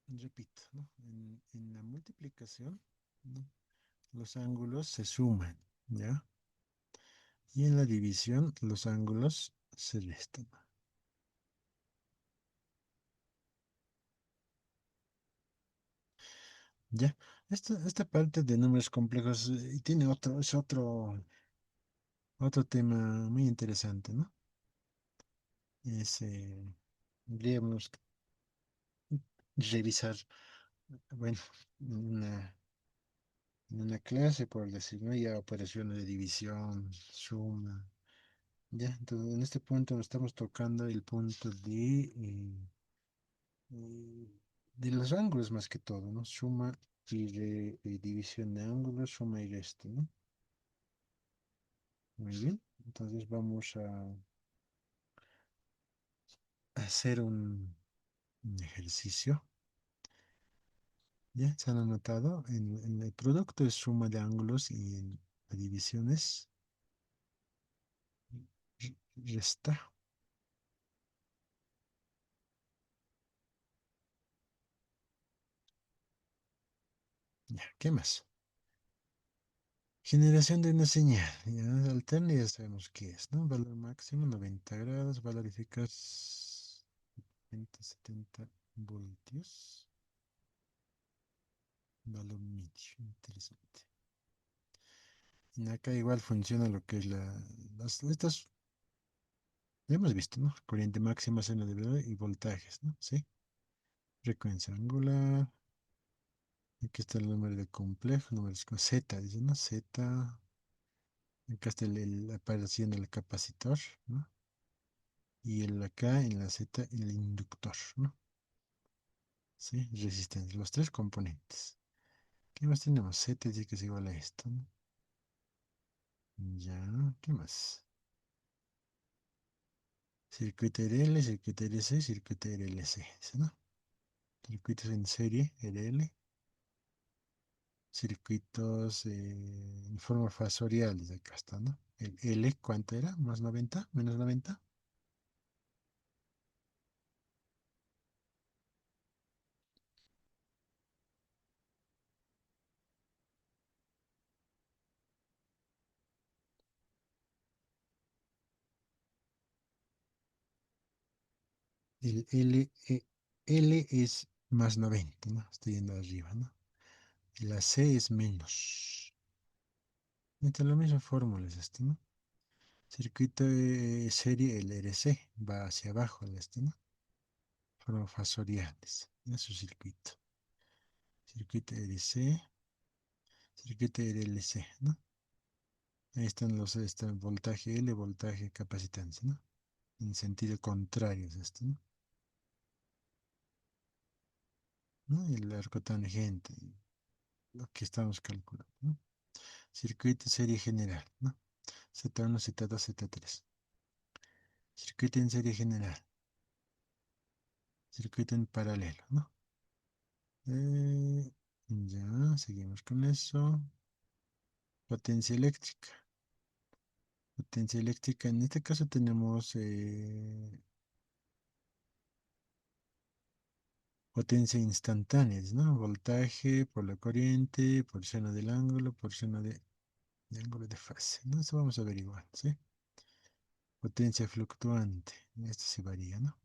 repito, ¿no? En la multiplicación, ¿no? Los ángulos se suman, ¿ya? Y en la división, los ángulos se restan. ¿Ya? Esta parte de números complejos tiene otro tema muy interesante, ¿no? Es, deberíamos revisar, bueno, en en una clase, por decir, ¿no? Ya operaciones de división, suma, ya. Entonces, en este punto estamos tocando el punto eh, de los ángulos más que todo, ¿no? Suma y división de ángulos, suma y resta, ¿no? Muy bien. Entonces vamos a hacer un ejercicio. Ya, se han anotado. En el producto es suma de ángulos y en la división es resta. Ya, ¿qué más? Generación de una señal. Ya, alterna ya sabemos qué es, ¿no? Valor máximo 90 grados, valor eficaz 70 voltios, valor medio. Interesante. Y acá igual funciona lo que es estas, ya hemos visto, ¿no? Corriente máxima, seno de verdad y voltajes, ¿no? Sí. Frecuencia angular. Aquí está el número de complejo, números con Z, dice, ¿no? Z. Acá está apareciendo el capacitor, ¿no? Y acá en la Z el inductor, ¿no? Sí, resistencia, los tres componentes. ¿Qué más tenemos? Z dice que es igual a esto, ¿no? Ya, ¿qué más? Circuito RL, circuito RC, circuito RLC, ¿sí, no? Circuitos en serie, RL, circuitos en forma fasorial, acá está, ¿no? El L, ¿cuánto era? ¿Más 90? ¿Menos 90? El L es más 90, ¿no? Estoy yendo arriba, ¿no? Y la C es menos. Esta es la misma fórmula, es esto, ¿no? Circuito de serie, el RC, va hacia abajo, el este, ¿no? Forma fasoriales, es su circuito. Circuito RC, circuito RLC, ¿no? Ahí están voltaje L, voltaje capacitancia, ¿no? En sentido contrario es esto, ¿no? ¿No? Y el arco tangente, lo que estamos calculando, ¿no? Circuito serie general, ¿no? Z1, Z2, Z3. Circuito en serie general. Circuito en paralelo, ¿no? Ya, seguimos con eso. Potencia eléctrica. Potencia eléctrica, en este caso tenemos potencia instantánea, ¿no? Voltaje por la corriente, por seno del ángulo, por seno de ángulo de fase, ¿no? Eso vamos a averiguar, ¿sí? Potencia fluctuante, esto sí varía, ¿no?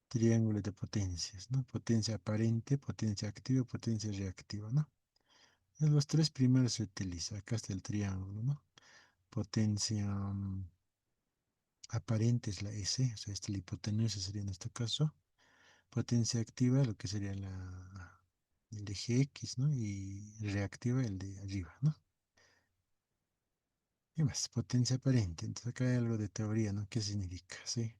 Triángulo de potencias, ¿no? Potencia aparente, potencia activa, potencia reactiva, ¿no? En los tres primeros se utiliza. Acá está el triángulo, ¿no? Potencia aparente es la S, o sea, esta es la hipotenusa sería en este caso. Potencia activa, lo que sería el eje X, ¿no? Y reactiva el de arriba, ¿no? ¿Qué más? Potencia aparente. Entonces acá hay algo de teoría, ¿no? ¿Qué significa? ¿Sí?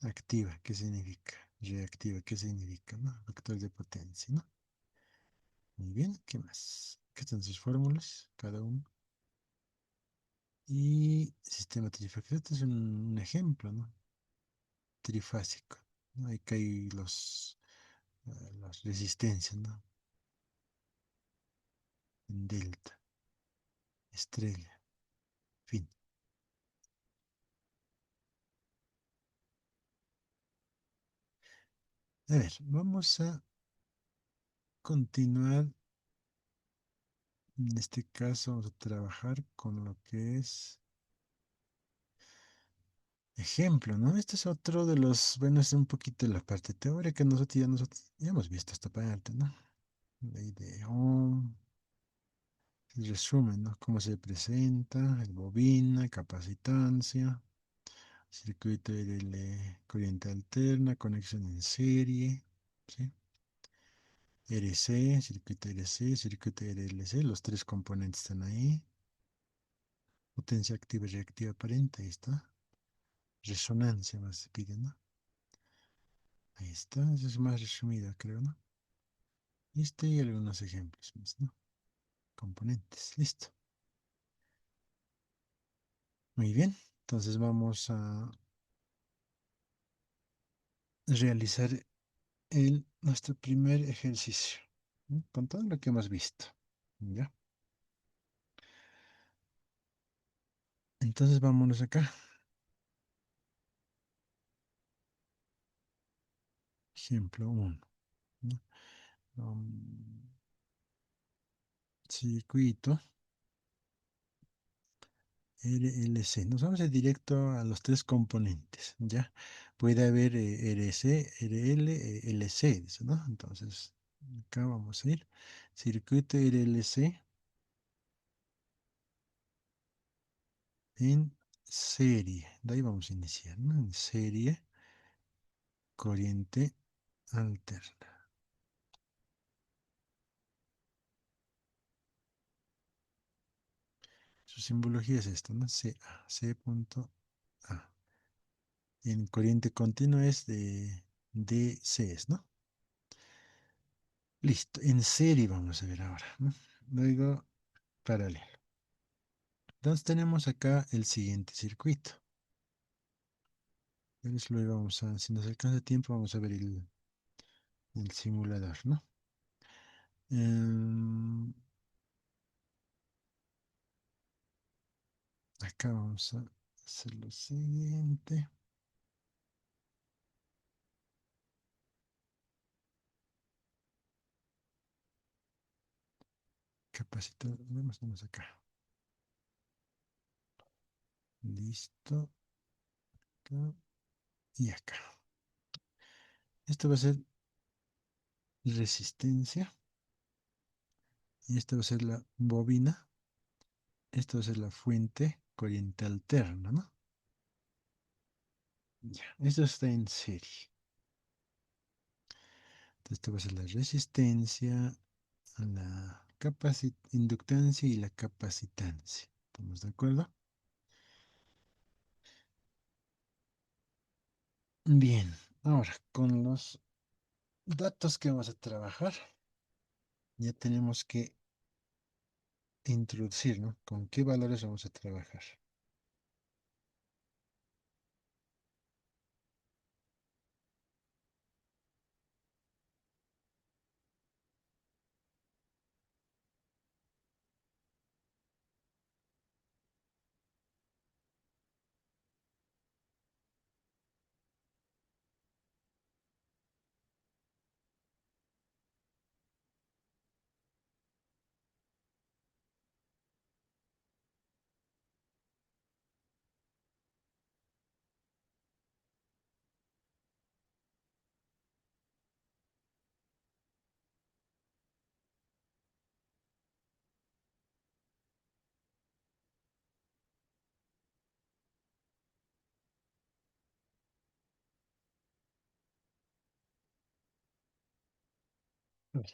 Activa, ¿qué significa? Reactiva, ¿qué significa? ¿No? Factor de potencia, ¿no? Muy bien, ¿qué más? Aquí están sus fórmulas, cada uno. Y sistema trifásico, este es un ejemplo, ¿no? Trifásico, ¿no? Ahí hay las resistencias, ¿no? En delta, estrella, fin. A ver, vamos a continuar. En este caso vamos a trabajar con lo que es ejemplo, ¿no? Este es otro de los, bueno, es un poquito la parte teórica, nosotros ya hemos visto esta parte, ¿no? Ley de Ohm, el resumen, ¿no? Cómo se presenta, el bobina, capacitancia, circuito RL, corriente alterna, conexión en serie, ¿sí? RC, circuito RLC, los tres componentes están ahí. Potencia activa y reactiva aparente, ahí está. Resonancia más se pide, ¿no? Ahí está, eso es más resumido, creo, ¿no? Listo, y algunos ejemplos más, ¿no? Componentes, listo. Muy bien, entonces vamos a realizar nuestro primer ejercicio, ¿no? Con todo lo que hemos visto, ¿ya? Entonces vámonos acá. Ejemplo uno, ¿no? Circuito RLC. Nos vamos a ir directo a los tres componentes, ¿ya? Puede haber RC, RL, LC, dice, ¿no? Entonces, acá vamos a ir. Circuito RLC en serie. De ahí vamos a iniciar, ¿no? En serie, corriente alterna. Su simbología es esto, ¿no? CA, C punto A. En corriente continua es de DC, ¿no? Listo, en serie vamos a ver ahora, ¿no? Luego, paralelo. Entonces tenemos acá el siguiente circuito. Entonces luego vamos a, si nos alcanza tiempo, vamos a ver el simulador, ¿no? Em, Acá vamos a hacer lo siguiente. Capacitor, vamos acá. Listo. Acá y acá. Esto va a ser resistencia. Y esto va a ser la bobina. Esto va a ser la fuente corriente alterna, ¿no? Ya, esto está en serie. Entonces, esto va a ser la resistencia, la inductancia y la capacitancia. ¿Estamos de acuerdo? Bien, ahora con los datos que vamos a trabajar, ya tenemos que introducir, ¿no? ¿Con qué valores vamos a trabajar?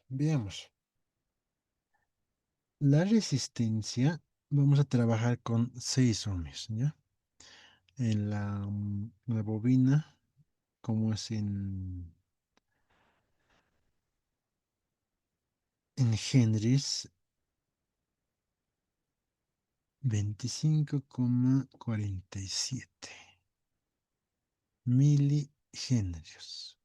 Veamos. La resistencia, vamos a trabajar con 6 ohmios, ¿ya? En la bobina, como es en Henrys, 25,47 milihenrios.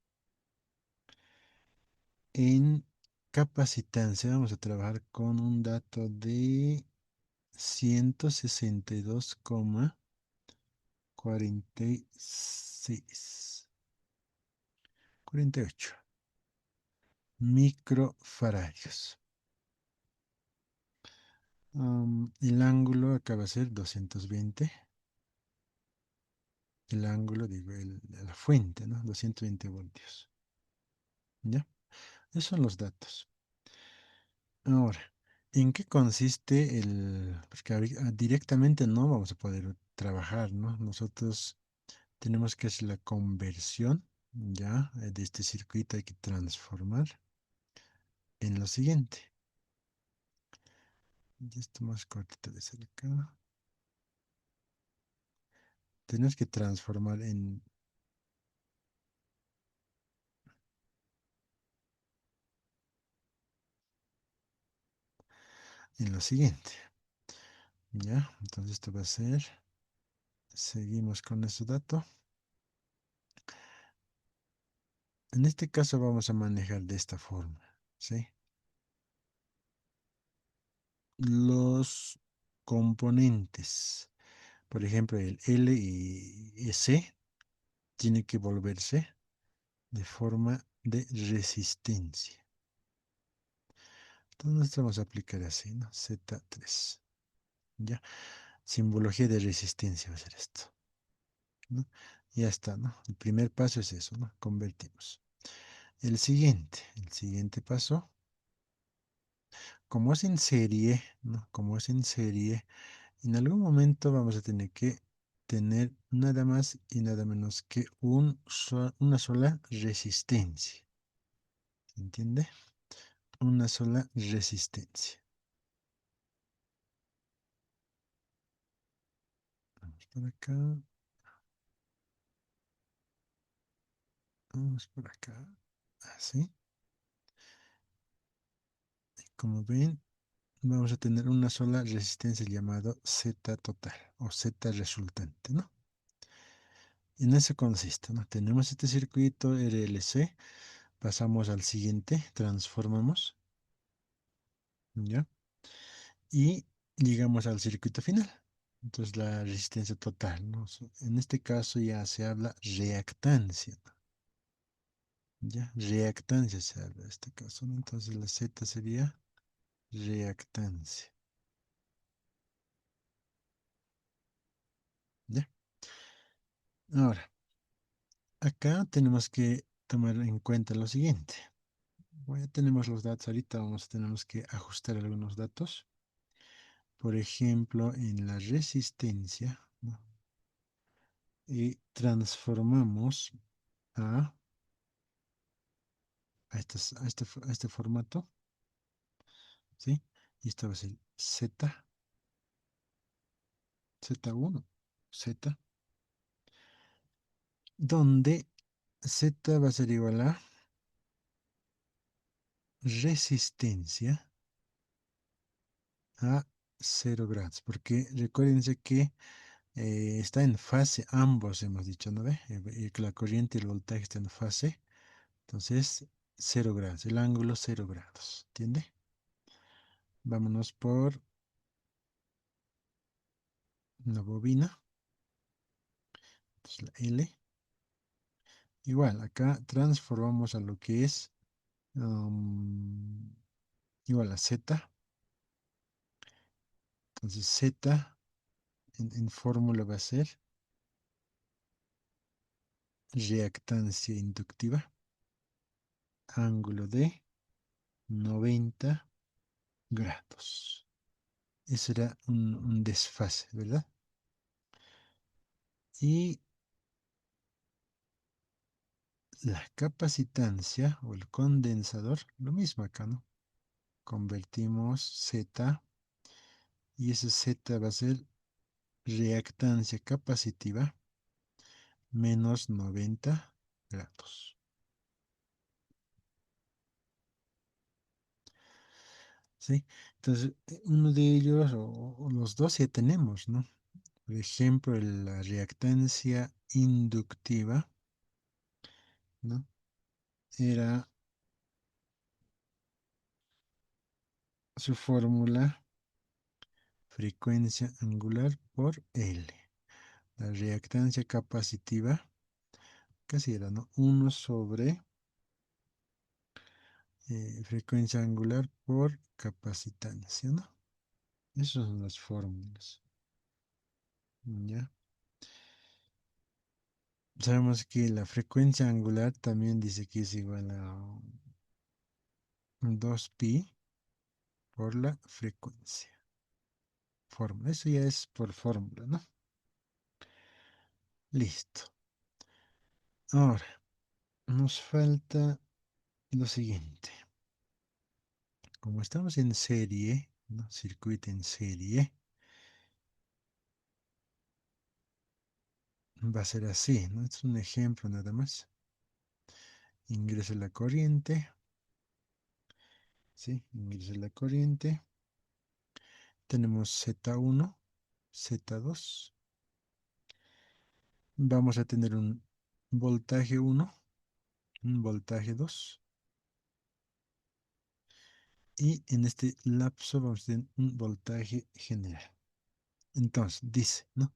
En capacitancia vamos a trabajar con un dato de 162,46. 48 microfaradios. El ángulo acá va a ser 220. El ángulo, digo, la fuente, ¿no? 220 voltios. ¿Ya? Esos son los datos. Ahora, ¿en qué consiste porque directamente no vamos a poder trabajar, ¿no? Nosotros tenemos que hacer la conversión, ¿ya? De este circuito hay que transformar en lo siguiente. Y esto más cortito de ser acá. Tenemos que transformar en lo siguiente, ¿ya? Entonces esto va a ser, seguimos con este dato. En este caso vamos a manejar de esta forma, ¿sí? Los componentes, por ejemplo, el L y C, tiene que volverse de forma de resistencia. Entonces vamos a aplicar así, ¿no? Z3, ¿ya? Simbología de resistencia va a ser esto, ¿no? Ya está, ¿no? El primer paso es eso, ¿no? Convertimos. El siguiente paso, como es en serie, ¿no? Como es en serie, en algún momento vamos a tener que tener nada más y nada menos que una sola resistencia. ¿Se entiende? Una sola resistencia. Vamos por acá. Vamos por acá. Así. Como ven, vamos a tener una sola resistencia llamada Z total o Z resultante, ¿no? En eso consiste, ¿no? Tenemos este circuito RLC, pasamos al siguiente, transformamos, ¿ya? Y llegamos al circuito final. Entonces la resistencia total, ¿no? En este caso ya se habla reactancia, ¿no? Ya, reactancia se habla en este caso, ¿no? Entonces la Z sería reactancia, ¿ya? Ahora, acá tenemos que tomar en cuenta lo siguiente. Bueno, ya tenemos los datos ahorita, tenemos que ajustar algunos datos. Por ejemplo, en la resistencia, ¿no? Y transformamos a, a este formato, ¿sí? Y esto va a ser Z, Z1, Z, donde Z va a ser igual a resistencia a 0 grados, porque recuérdense que está en fase, ambos hemos dicho, ¿no ve? Que la corriente y el voltaje están en fase, entonces 0 grados, el ángulo 0 grados, ¿entiende? Vámonos por una bobina, entonces la L, igual, acá transformamos a lo que es um, igual a Z, entonces Z en fórmula va a ser reactancia inductiva, ángulo de 90 grados. Eso era un desfase, ¿verdad? Y la capacitancia o el condensador, lo mismo acá, ¿no? Convertimos Z y ese Z va a ser reactancia capacitiva menos 90 grados. ¿Sí? Entonces, uno de ellos o los dos ya tenemos, ¿no? Por ejemplo, la reactancia inductiva, ¿no? Era su fórmula frecuencia angular por L. La reactancia capacitiva, casi era, ¿no? 1 sobre frecuencia angular por capacitancia, ¿no? Esas son las fórmulas. ¿Ya? Sabemos que la frecuencia angular también dice que es igual a 2pi por la frecuencia. Fórmula. Eso ya es por fórmula, ¿no? Listo. Ahora, nos falta lo siguiente. Como estamos en serie, ¿no? Circuito en serie, va a ser así, ¿no? Es un ejemplo nada más. Ingresa la corriente, ¿sí? Ingresa la corriente. Tenemos Z1, Z2. Vamos a tener un voltaje 1, un voltaje 2. Y en este lapso vamos a tener un voltaje general. Entonces, dice, ¿no?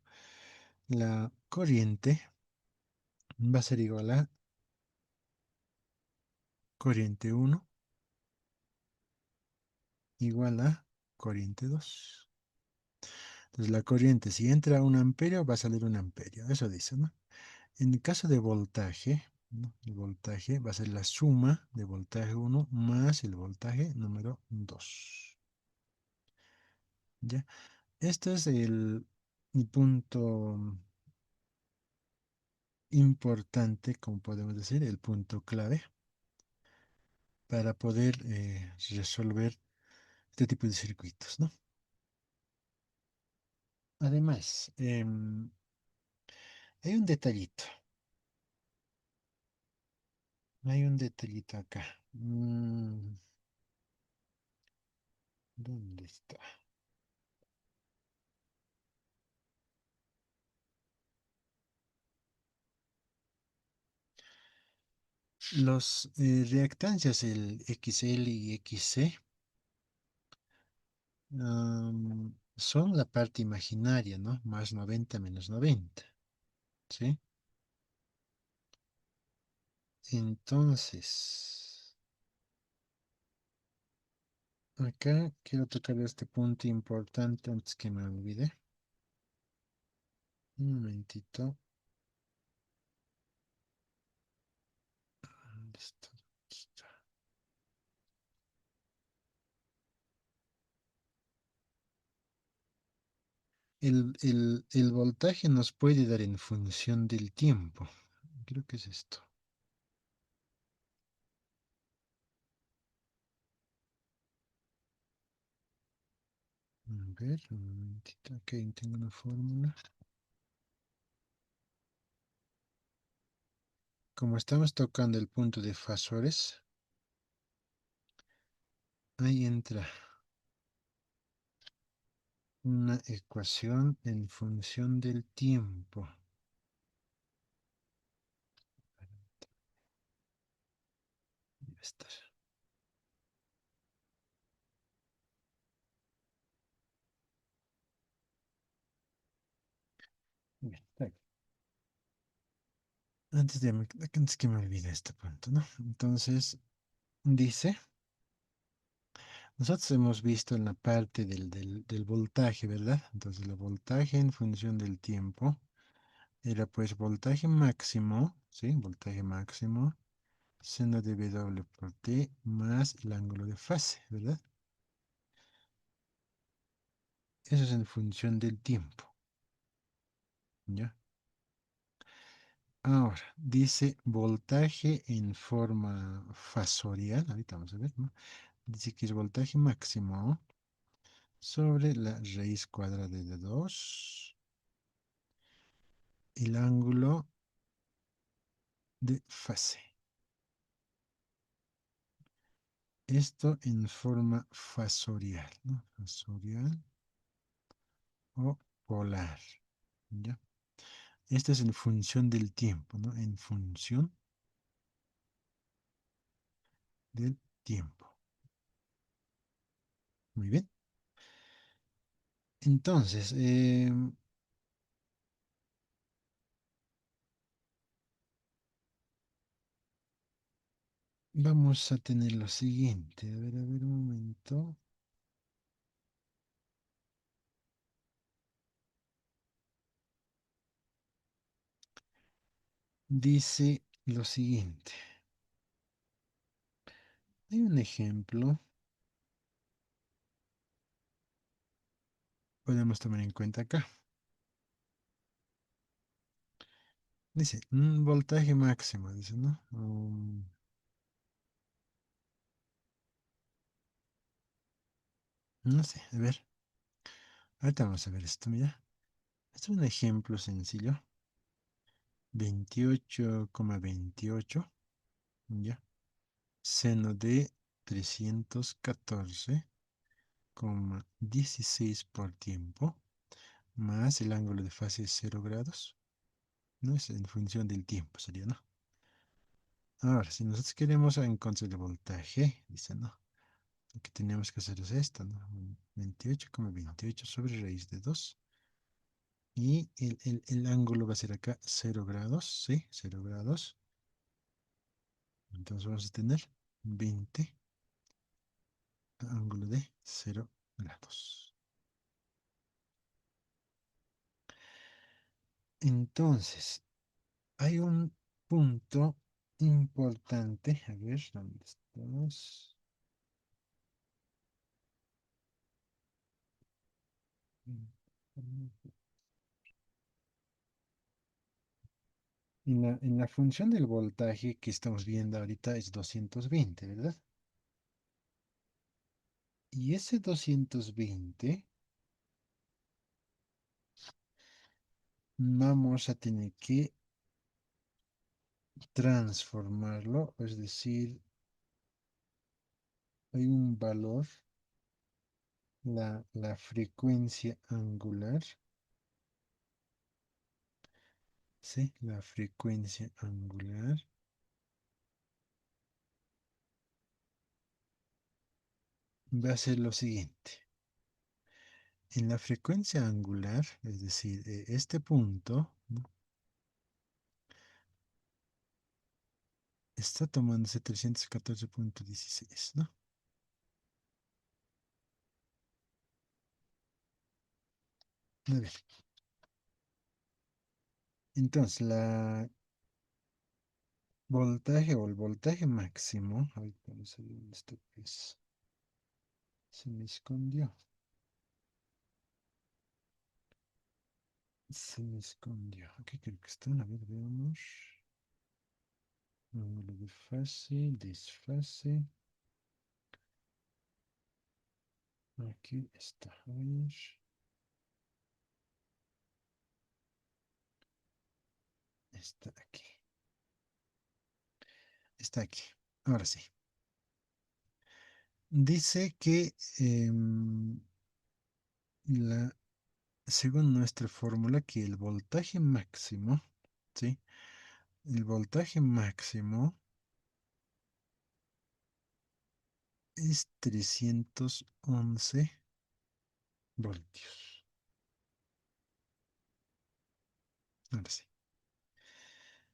La corriente va a ser igual a corriente 1 igual a corriente 2. Entonces la corriente, si entra a un amperio, va a salir un amperio. Eso dice, ¿no? En el caso de voltaje, ¿no? El voltaje va a ser la suma de voltaje 1 más el voltaje número 2. ¿Ya? Este es el punto importante, como podemos decir, el punto clave para poder resolver este tipo de circuitos, ¿no? Además, hay un detallito. Hay un detallito acá. ¿Dónde está? Los reactancias, el XL y XC, son la parte imaginaria, ¿no? Más 90 menos 90, ¿sí? Entonces, acá quiero tocar este punto importante antes que me olvide. Un momentito. ¿Dónde está? Aquí está. El voltaje nos puede dar en función del tiempo. Creo que es esto. A ver, un momentito. Aquí tengo una fórmula. Como estamos tocando el punto de fasores, ahí entra una ecuación en función del tiempo. Debe estar. Bien, está aquí. Antes que me olvide este punto, ¿no? Entonces, dice, nosotros hemos visto en la parte del voltaje, ¿verdad? Entonces, el voltaje en función del tiempo era pues voltaje máximo, ¿sí? Voltaje máximo, seno de W por T más el ángulo de fase, ¿verdad? Eso es en función del tiempo, ¿ya? Ahora, dice voltaje en forma fasorial, ahorita vamos a ver, ¿no? Dice que es voltaje máximo sobre la raíz cuadrada de 2, el ángulo de fase. Esto en forma fasorial, ¿no? Fasorial o polar, ¿ya? Esto es en función del tiempo, ¿no? En función del tiempo. Muy bien. Entonces, Vamos a tener lo siguiente. A ver un momento. Dice lo siguiente. Hay un ejemplo. Podemos tomar en cuenta acá. Dice, un voltaje máximo, dice, ¿no? No sé, a ver. Ahorita vamos a ver esto, mira. Este es un ejemplo sencillo. 28,28, ya. Seno de 314,16 por tiempo, más el ángulo de fase es 0 grados. No es en función del tiempo, sería, ¿no? Ahora, si nosotros queremos encontrar el voltaje, dice, ¿no? Lo que tenemos que hacer es esto, ¿no? 28,28 sobre raíz de 2. Y el ángulo va a ser acá 0 grados, ¿sí? 0 grados. Entonces vamos a tener 20 ángulo de 0 grados. Entonces, hay un punto importante. A ver, ¿dónde estamos? En la función del voltaje que estamos viendo ahorita es 220, ¿verdad? Y ese 220 vamos a tener que transformarlo, es decir, hay un valor, la frecuencia angular, ¿sí? La frecuencia angular va a ser lo siguiente. En la frecuencia angular, es decir, este punto, ¿no? Está tomándose 314,16, ¿no? A ver, entonces la voltaje o el voltaje máximo, ay, vamos a ver dónde está, pues, se me escondió, se me escondió. Aquí creo que está, a ver, veamos. Ángulo de fase, desfase. Aquí está, a ver, está aquí, está aquí. Ahora sí. Dice que la, según nuestra fórmula, que el voltaje máximo, ¿sí? El voltaje máximo es 311 voltios. Ahora sí.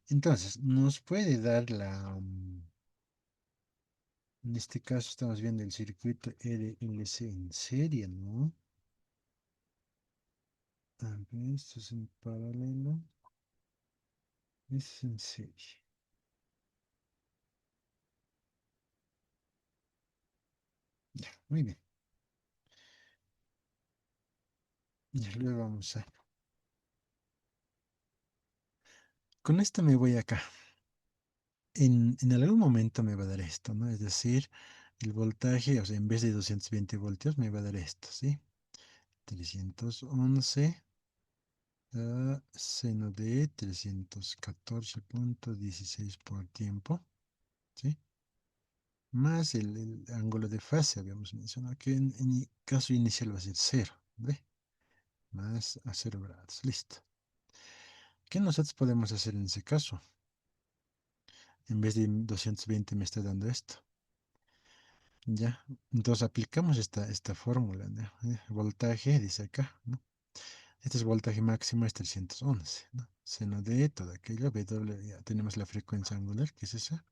Entonces, nos puede dar en este caso estamos viendo el circuito RLC en serie, ¿no? A ver, esto es en paralelo. Es en serie. Ya, muy bien. Ya, luego vamos a... Con esto me voy acá. En algún momento me va a dar esto, ¿no? Es decir, el voltaje, o sea, en vez de 220 voltios, me va a dar esto, ¿sí? 311 seno de 314,16 por tiempo, ¿sí? Más el ángulo de fase, habíamos mencionado que en caso inicial va a ser cero, ¿ve? Más a 0 grados, listo. ¿Qué nosotros podemos hacer en ese caso? En vez de 220 me está dando esto. Ya, entonces aplicamos esta fórmula, ¿no? Voltaje, dice acá, ¿no? Este es voltaje máximo, es 311, ¿no? Seno de todo aquello, W, ya tenemos la frecuencia angular, que es esa.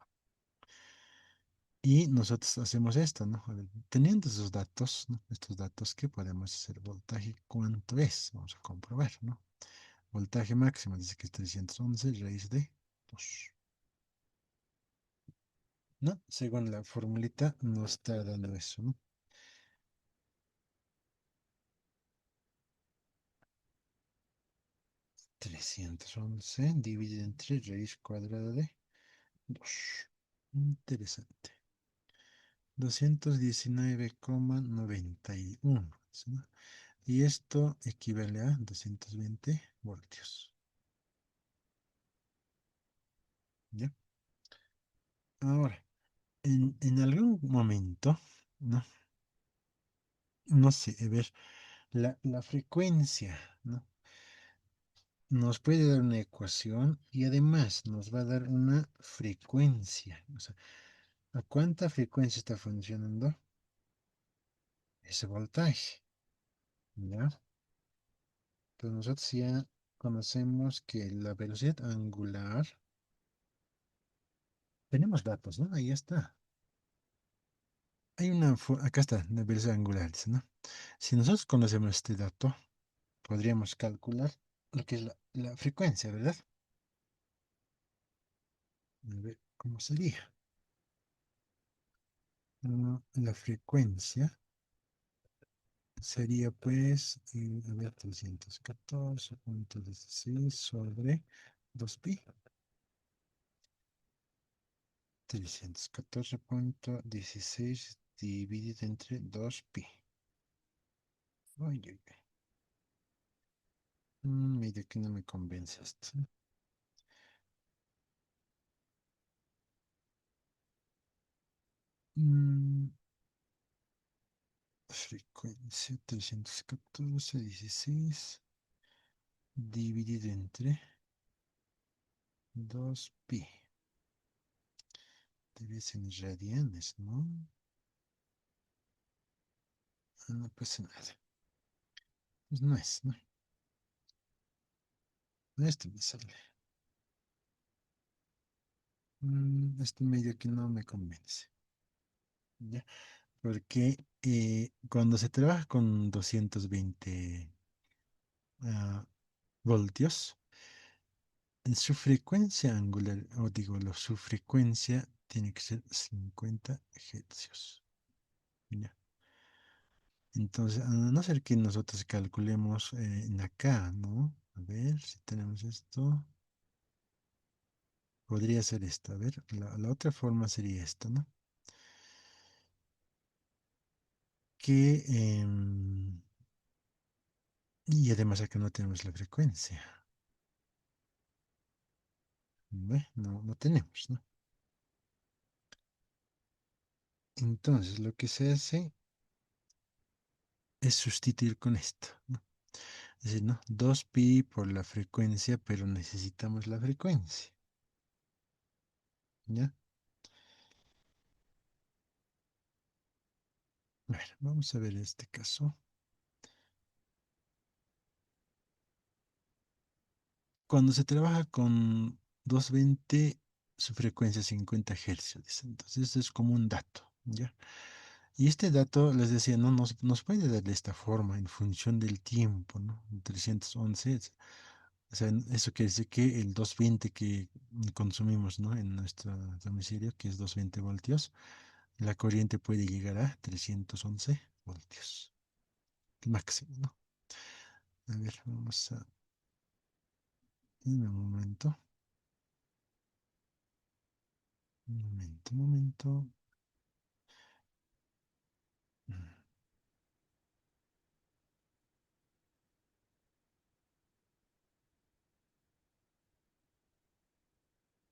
Y nosotros hacemos esto, ¿no? A ver, teniendo esos datos, ¿no? Estos datos, ¿qué podemos hacer? Voltaje, ¿cuánto es? Vamos a comprobar, ¿no? Voltaje máximo, dice que es 311 raíz de 2. ¿No? Según la formulita, nos está dando eso, ¿no? 311 dividido entre raíz cuadrada de 2. Interesante. 219,91. ¿Sí? Y esto equivale a 220 voltios. ¿Ya? Ahora, en algún momento, ¿no? No sé, a ver, la frecuencia, ¿no? Nos puede dar una ecuación y además nos va a dar una frecuencia. O sea, ¿a cuánta frecuencia está funcionando ese voltaje? ¿Ya? Entonces nosotros ya conocemos que la velocidad angular, tenemos datos, ¿no? Ahí está. Hay una, acá está, la velocidad angular, dice, ¿no? Si nosotros conocemos este dato, podríamos calcular lo que es la frecuencia, ¿verdad? A ver, ¿cómo sería? La frecuencia sería pues, a ver, 314,16 sobre 2pi. 314,16 dividido entre 2pi. Ay, ay, ay. Medio que no me convence esto. Mm, frecuencia 314,16 dividido entre 2pi. Debe ser en radianes, ¿no? No pasa nada. Pues no es, ¿no? Esto me sale. Este medio que no me convence. ¿Ya? Porque cuando se trabaja con 220 ah, voltios, su frecuencia angular, o digo, su frecuencia tiene que ser 50 hercios. ¿Ya? Entonces, a no ser que nosotros calculemos en acá, ¿no? A ver si tenemos esto. Podría ser esto. A ver, la otra forma sería esta, ¿no? Que, y además acá no tenemos la frecuencia. No, no tenemos, ¿no? Entonces, lo que se hace es sustituir con esto, ¿no? Es decir, ¿no? 2pi por la frecuencia, pero necesitamos la frecuencia, ¿ya? A ver, vamos a ver este caso. Cuando se trabaja con 220, su frecuencia es 50 hercios, dice. Entonces, esto es como un dato, ¿ya? Y este dato, les decía, no nos puede dar de esta forma en función del tiempo, ¿no? 311, o sea, eso quiere decir que el 220 que consumimos, ¿no? En nuestro domicilio, que es 220 voltios, la corriente puede llegar a 311 voltios, máximo, ¿no? A ver, vamos a... Un momento, un momento.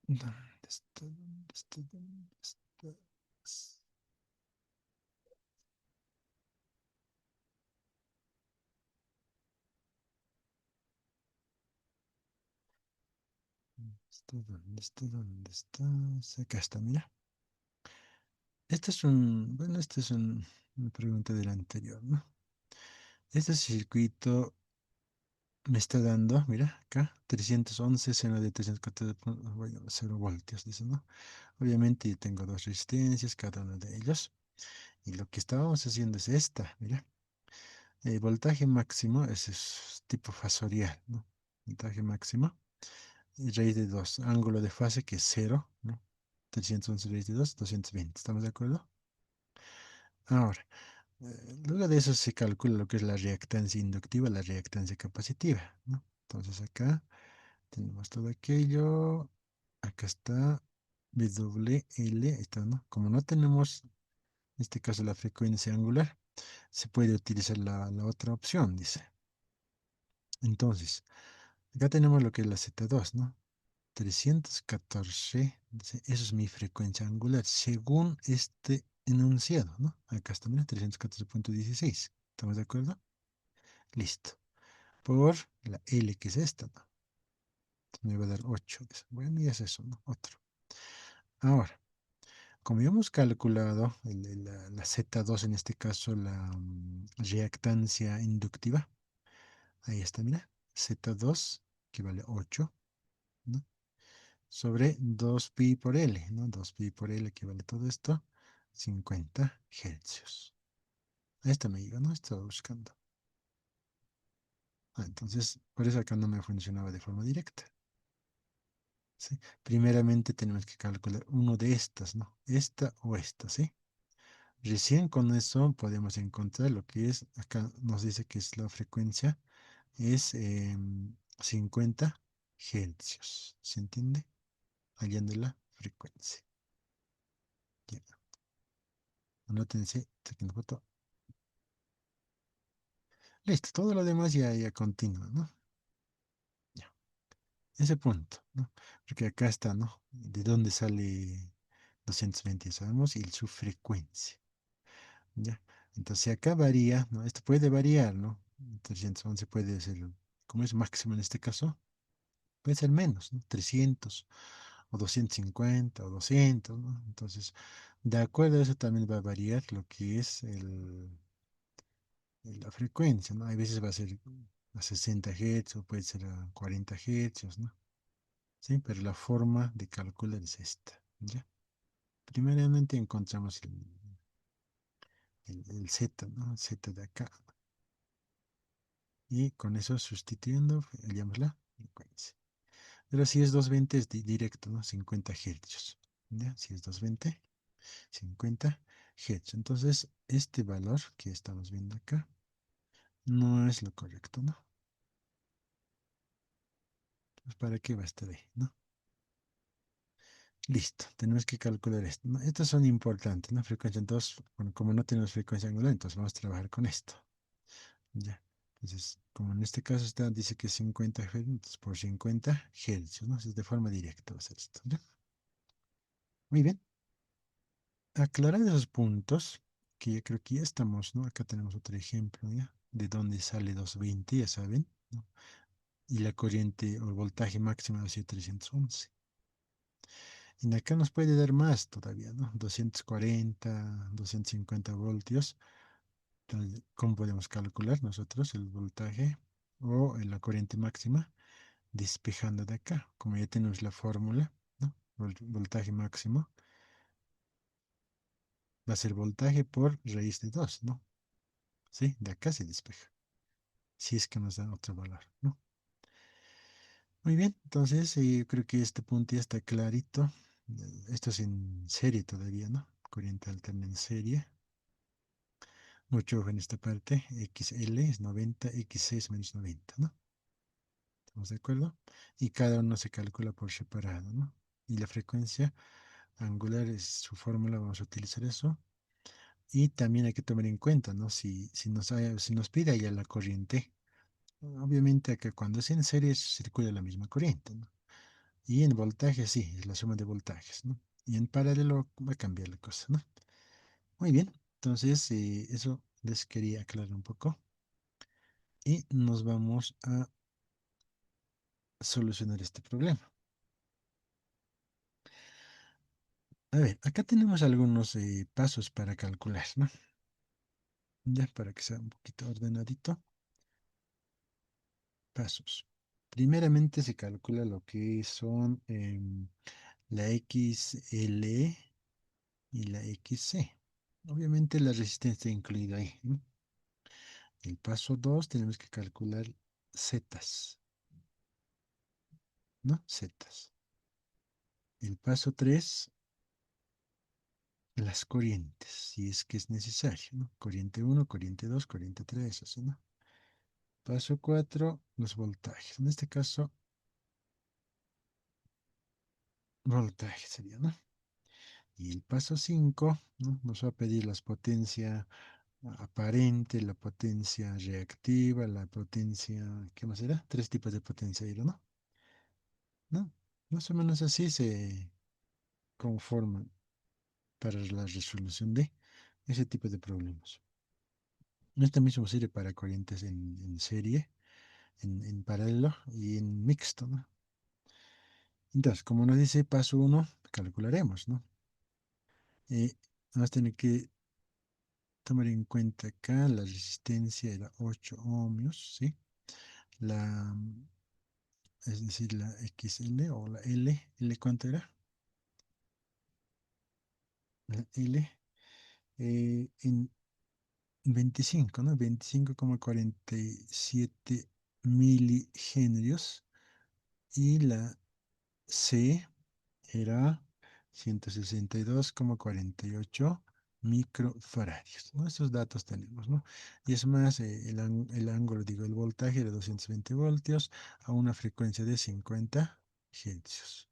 ¿Dónde está? ¿Dónde está? ¿Dónde está? ¿Dónde está? ¿Dónde está? Acá está, mira. Este es un, bueno, una pregunta del anterior, ¿no? Este circuito me está dando, mira, acá, 311 seno de 314, bueno, 0 voltios, dice, ¿no? Obviamente yo tengo dos resistencias, cada uno de ellos. Y lo que estábamos haciendo es esta, mira. El voltaje máximo es tipo fasorial, ¿no? Voltaje máximo. Y raíz de 2 ángulo de fase que es cero, ¿no? 311 raíz de 2 220. ¿Estamos de acuerdo? Ahora, luego de eso se calcula lo que es la reactancia inductiva, la reactancia capacitiva, ¿no? Entonces acá tenemos todo aquello. Acá está WL, ahí está, ¿no? Como no tenemos, en este caso, la frecuencia angular, se puede utilizar la otra opción, dice. Entonces, acá tenemos lo que es la Z2, ¿no? 314, dice, eso es mi frecuencia angular, según este enunciado, ¿no? Acá está, mira, 314,16. ¿Estamos de acuerdo? Listo. Por la L, que es esta, ¿no? Me va a dar 8. Bueno, y es eso, ¿no? Otro. Ahora, como ya hemos calculado la Z2, en este caso la reactancia inductiva, ahí está, mira, Z2, que vale 8, ¿no? Sobre 2pi por L, ¿no? 2pi por L, que vale todo esto, 50 hercios. A esta me llega, ¿no? Estaba buscando. Entonces, por eso acá no me funcionaba de forma directa. ¿Sí? Primeramente tenemos que calcular uno de estas, ¿no? Esta o esta, ¿sí? Recién con eso podemos encontrar lo que es, acá nos dice que es la frecuencia, es 50 hercios, ¿se entiende? Hallando la frecuencia. Ya, anótense, saquen foto. Listo, todo lo demás ya continúa, ¿no? Ya, ese punto, ¿no? Porque acá está, ¿no? ¿De dónde sale 220? Sabemos, y su frecuencia, ¿ya? Entonces acá varía, ¿no? Esto puede variar, ¿no? 311 puede ser, como es máximo en este caso, puede ser menos, ¿no? 300 o 250 o 200, ¿no? Entonces, de acuerdo a eso también va a variar lo que es la frecuencia, ¿no? Hay veces va a ser a 60 Hz o puede ser a 40 Hz, ¿no? Sí, pero la forma de calcular es esta, ¿ya? Primeramente encontramos el Z, ¿no? El Z de acá. Y con eso sustituyendo, hallamos la frecuencia. Pero si es 220 es directo, ¿no? 50 Hz, ¿ya? Si es 220, 50 Hz. Entonces, este valor que estamos viendo acá no es lo correcto, ¿no? Pues ¿para qué va a estar ahí, no? Listo, tenemos que calcular esto, ¿no? Estos son importantes, ¿no? Frecuencia, entonces, bueno, como no tenemos frecuencia angular, entonces vamos a trabajar con esto, ¿ya? Entonces, como en este caso está, dice que 50 Hz, entonces por 50 Hz, ¿no? Es de forma directa va a ser esto, ¿ya? Muy bien, aclarar esos puntos, que ya creo que ya estamos, ¿no? Acá tenemos otro ejemplo, ¿ya? De dónde sale 220, ya saben, ¿no? Y la corriente o el voltaje máximo va a ser 311. Y acá nos puede dar más todavía, ¿no? 240, 250 voltios. Entonces, ¿cómo podemos calcular nosotros el voltaje o la corriente máxima? Despejando de acá, como ya tenemos la fórmula, ¿no? Voltaje máximo va a ser voltaje por raíz de 2, ¿no? ¿Sí? De acá se despeja, si es que nos da otro valor, ¿no? Muy bien, entonces yo creo que este punto ya está clarito. Esto es en serie todavía, ¿no? Corriente alterna en serie. Mucho ojo en esta parte. XL es 90, XC es menos 90, ¿no? ¿Estamos de acuerdo? Y cada uno se calcula por separado, ¿no? Y la frecuencia angular es su fórmula, vamos a utilizar eso. Y también hay que tomar en cuenta, ¿no? Si nos pide ya la corriente, obviamente que cuando es en serie circula la misma corriente, ¿no? Y en voltaje sí, es la suma de voltajes, ¿no? Y en paralelo va a cambiar la cosa, ¿no? Muy bien, entonces eso les quería aclarar un poco. Y nos vamos a solucionar este problema. A ver, acá tenemos algunos pasos para calcular, ¿no? Ya para que sea un poquito ordenadito. pasos. Primeramente se calcula lo que son la XL y la XC. Obviamente la resistencia incluida ahí, ¿no? El paso 2 tenemos que calcular zetas, ¿no? Zetas. El paso 3 las corrientes, si es que es necesario, ¿no? Corriente uno, corriente 2, corriente 3, así, ¿no? Paso 4 los voltajes. En este caso, voltaje sería, ¿no? Y el paso 5, ¿no? Nos va a pedir la potencia aparente, la potencia reactiva, la potencia, ¿qué más era? Tres tipos de potencia, ¿no? ¿No? Más o menos así se conforman para la resolución de ese tipo de problemas. Esto mismo sirve para corrientes en serie, en paralelo y en mixto, ¿no? Entonces, como nos dice paso uno, calcularemos, ¿no? Vamos a tener que tomar en cuenta acá la resistencia era 8 ohmios, ¿sí? La, es decir, la XL o la L, ¿L cuánto era? La L en 25, ¿no? 25,47 milihenrios y la C era 162,48 microfaradios, ¿no? Estos datos tenemos, ¿no? Y es más, el ángulo, digo, el voltaje de 220 voltios a una frecuencia de 50 hercios,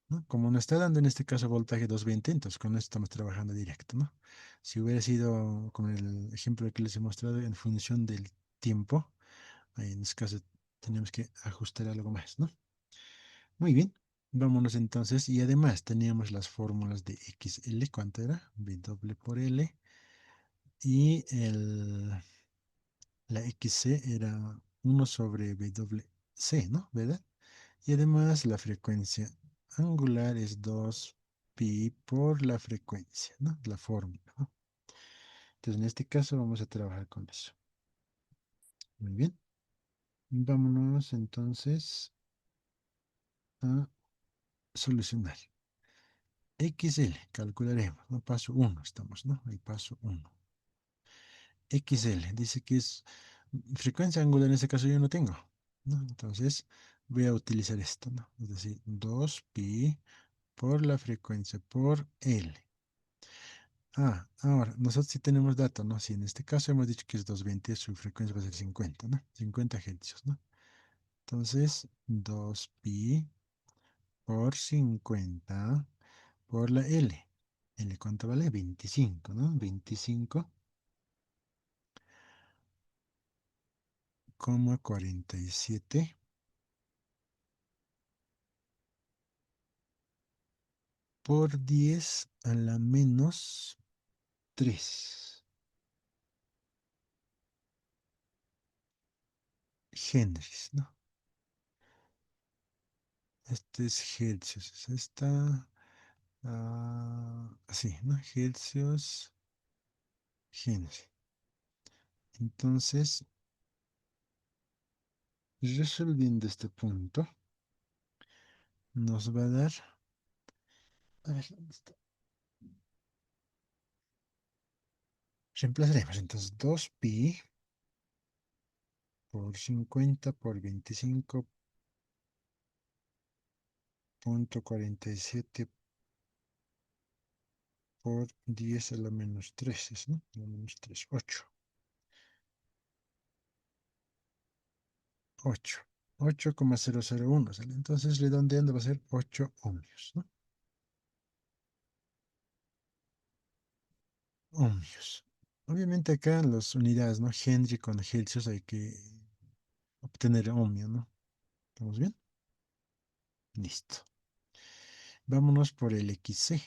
¿no? Como nos está dando en este caso voltaje 220, entonces con esto estamos trabajando directo, ¿no? Si hubiera sido con el ejemplo que les he mostrado en función del tiempo, ahí en este caso tenemos que ajustar algo más, ¿no? Muy bien, vámonos entonces. Y además teníamos las fórmulas de XL, ¿cuánto era? W por L. Y la XC era 1/WC, ¿no? ¿Verdad? Y además la frecuencia angular es 2pi por la frecuencia, ¿no? La fórmula, ¿no? Entonces en este caso vamos a trabajar con eso. Muy bien. Vámonos entonces a solucionar. XL, calcularemos, ¿no? Paso uno estamos, ¿no? El paso uno. XL, dice que es frecuencia angular, en este caso yo no tengo, ¿no? Entonces voy a utilizar esto, ¿no? Es decir, 2pi por la frecuencia por L. Ahora, nosotros sí tenemos datos, ¿no? Si en este caso hemos dicho que es 220, su frecuencia va a ser 50, ¿no? 50 hercios, ¿no? Entonces, 2pi por 50 por la L. ¿L cuánto vale? 25, ¿no? 25,47 por 10 a la menos 3 Henrys, ¿no? Este es hercios, es esta, así, ¿no? Hercios, Henry. Entonces, resolviendo este punto, nos va a dar, a ver, ¿dónde está? Reemplazaremos entonces 2pi por 50 por 25,47 por 10 a la menos 3, ¿no? A la menos 3, 8. 8. 8,001 ¿sale? Entonces redondeando va a ser 8 ohmios, ¿no? Ohmios. Obviamente acá las unidades, ¿no? Henry con hercios hay que obtener ohmio, ¿no? ¿Estamos bien? Listo. Vámonos por el XC.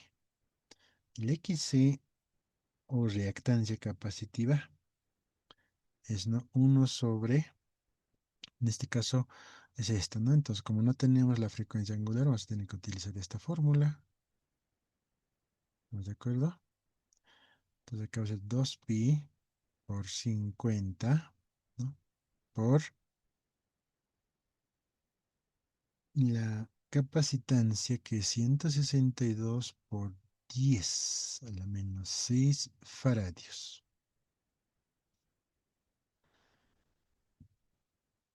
El XC o reactancia capacitiva es, ¿no? 1 sobre, en este caso es esto, ¿no? Entonces, como no tenemos la frecuencia angular, vamos a tener que utilizar esta fórmula. ¿Estamos de acuerdo? Entonces acá va a ser 2pi por 50, ¿no? por la capacitancia que es 162 por 10 a la menos 6 faradios.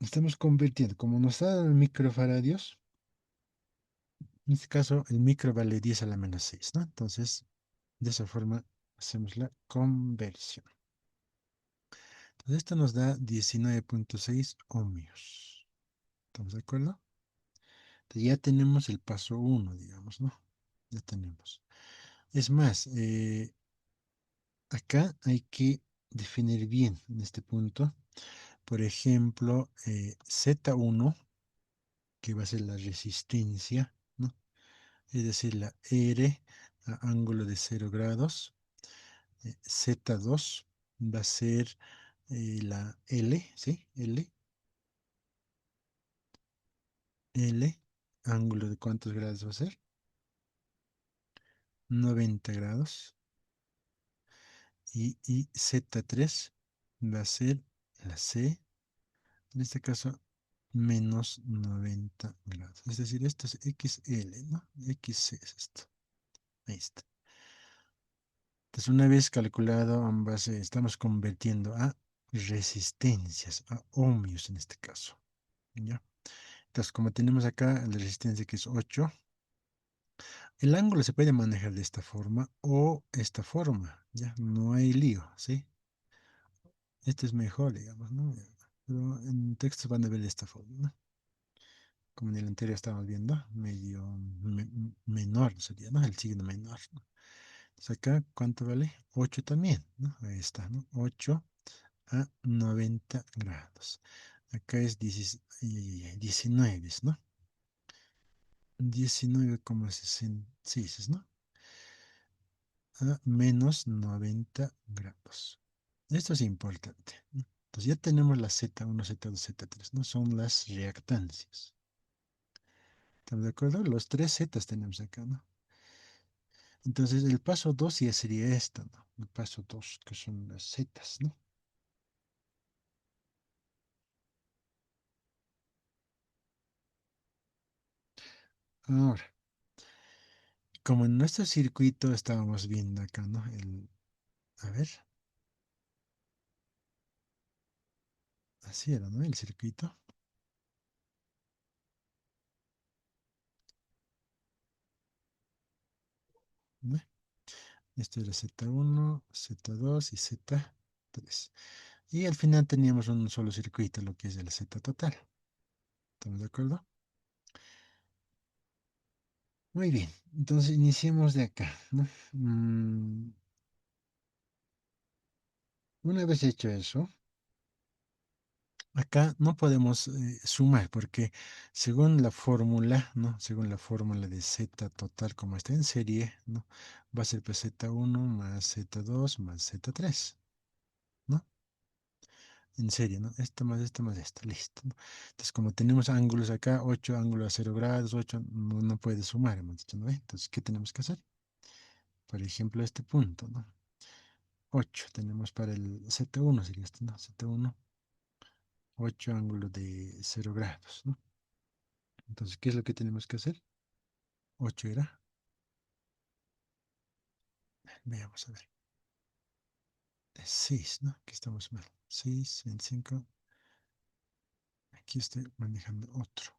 Estamos convirtiendo, como nos dan microfaradios, en este caso el micro vale 10 a la menos 6, ¿no? Entonces, de esa forma hacemos la conversión. Entonces, esto nos da 19,6 ohmios. ¿Estamos de acuerdo? Entonces, ya tenemos el paso uno, digamos, ¿no? Ya tenemos. Es más, acá hay que definir bien en este punto. Por ejemplo, Z1, que va a ser la resistencia, ¿no? Es decir, la R a ángulo de 0 grados. Z2 va a ser la L, ¿sí? L, ángulo de cuántos grados va a ser? 90 grados. Y Z3 va a ser la C, en este caso menos 90 grados. Es decir, esto es XL, ¿no? XC es esto. Ahí está. Entonces, una vez calculado ambas, estamos convirtiendo a resistencias, a ohmios en este caso. ¿Ya? Entonces, como tenemos acá la resistencia que es 8, el ángulo se puede manejar de esta forma o esta forma, ¿ya? No hay lío, ¿sí? Este es mejor, digamos, ¿no? Pero en textos van a ver de esta forma, ¿no? Como en el anterior estábamos viendo, medio menor sería, ¿no? El signo menor, ¿no? Entonces acá, ¿cuánto vale? 8 también, ¿no? Ahí está, ¿no? 8 a 90 grados. Acá es 19, ¿no? 19,66, ¿no? A menos 90 grados. Esto es importante, ¿no? Entonces ya tenemos la Z1, Z2, Z3, ¿no? Son las reactancias. ¿Estamos de acuerdo? Los tres Zetas tenemos acá, ¿no? Entonces el paso 2 ya sería esto, ¿no? El paso 2 que son las Zetas, ¿no? Ahora, como en nuestro circuito estábamos viendo acá, ¿no? A ver, así era, ¿no? El circuito, ¿no? Esto era Z1, Z2 y Z3. Y al final teníamos un solo circuito, lo que es el Z total. ¿Estamos de acuerdo? Muy bien, entonces iniciemos de acá, ¿no? Una vez hecho eso, acá no podemos sumar porque según la fórmula, ¿no? Según la fórmula de Z total como está en serie, ¿no? Va a ser pues Z1 más Z2 más Z3, ¿no? En serie, ¿no? Esto más esto, listo, ¿no? Entonces, como tenemos ángulos acá, 8 ángulos a 0 grados, 8 no puede sumar, hemos dicho, ¿no? Entonces, ¿qué tenemos que hacer? Por ejemplo, este punto, ¿no? 8 tenemos para el Z1, sería esto, ¿no? Z1, 8 ángulos de 0 grados, ¿no? Entonces, ¿qué es lo que tenemos que hacer? 8 era, veamos a ver, 6, ¿no? Aquí estamos mal. 6, 25, aquí estoy manejando otro.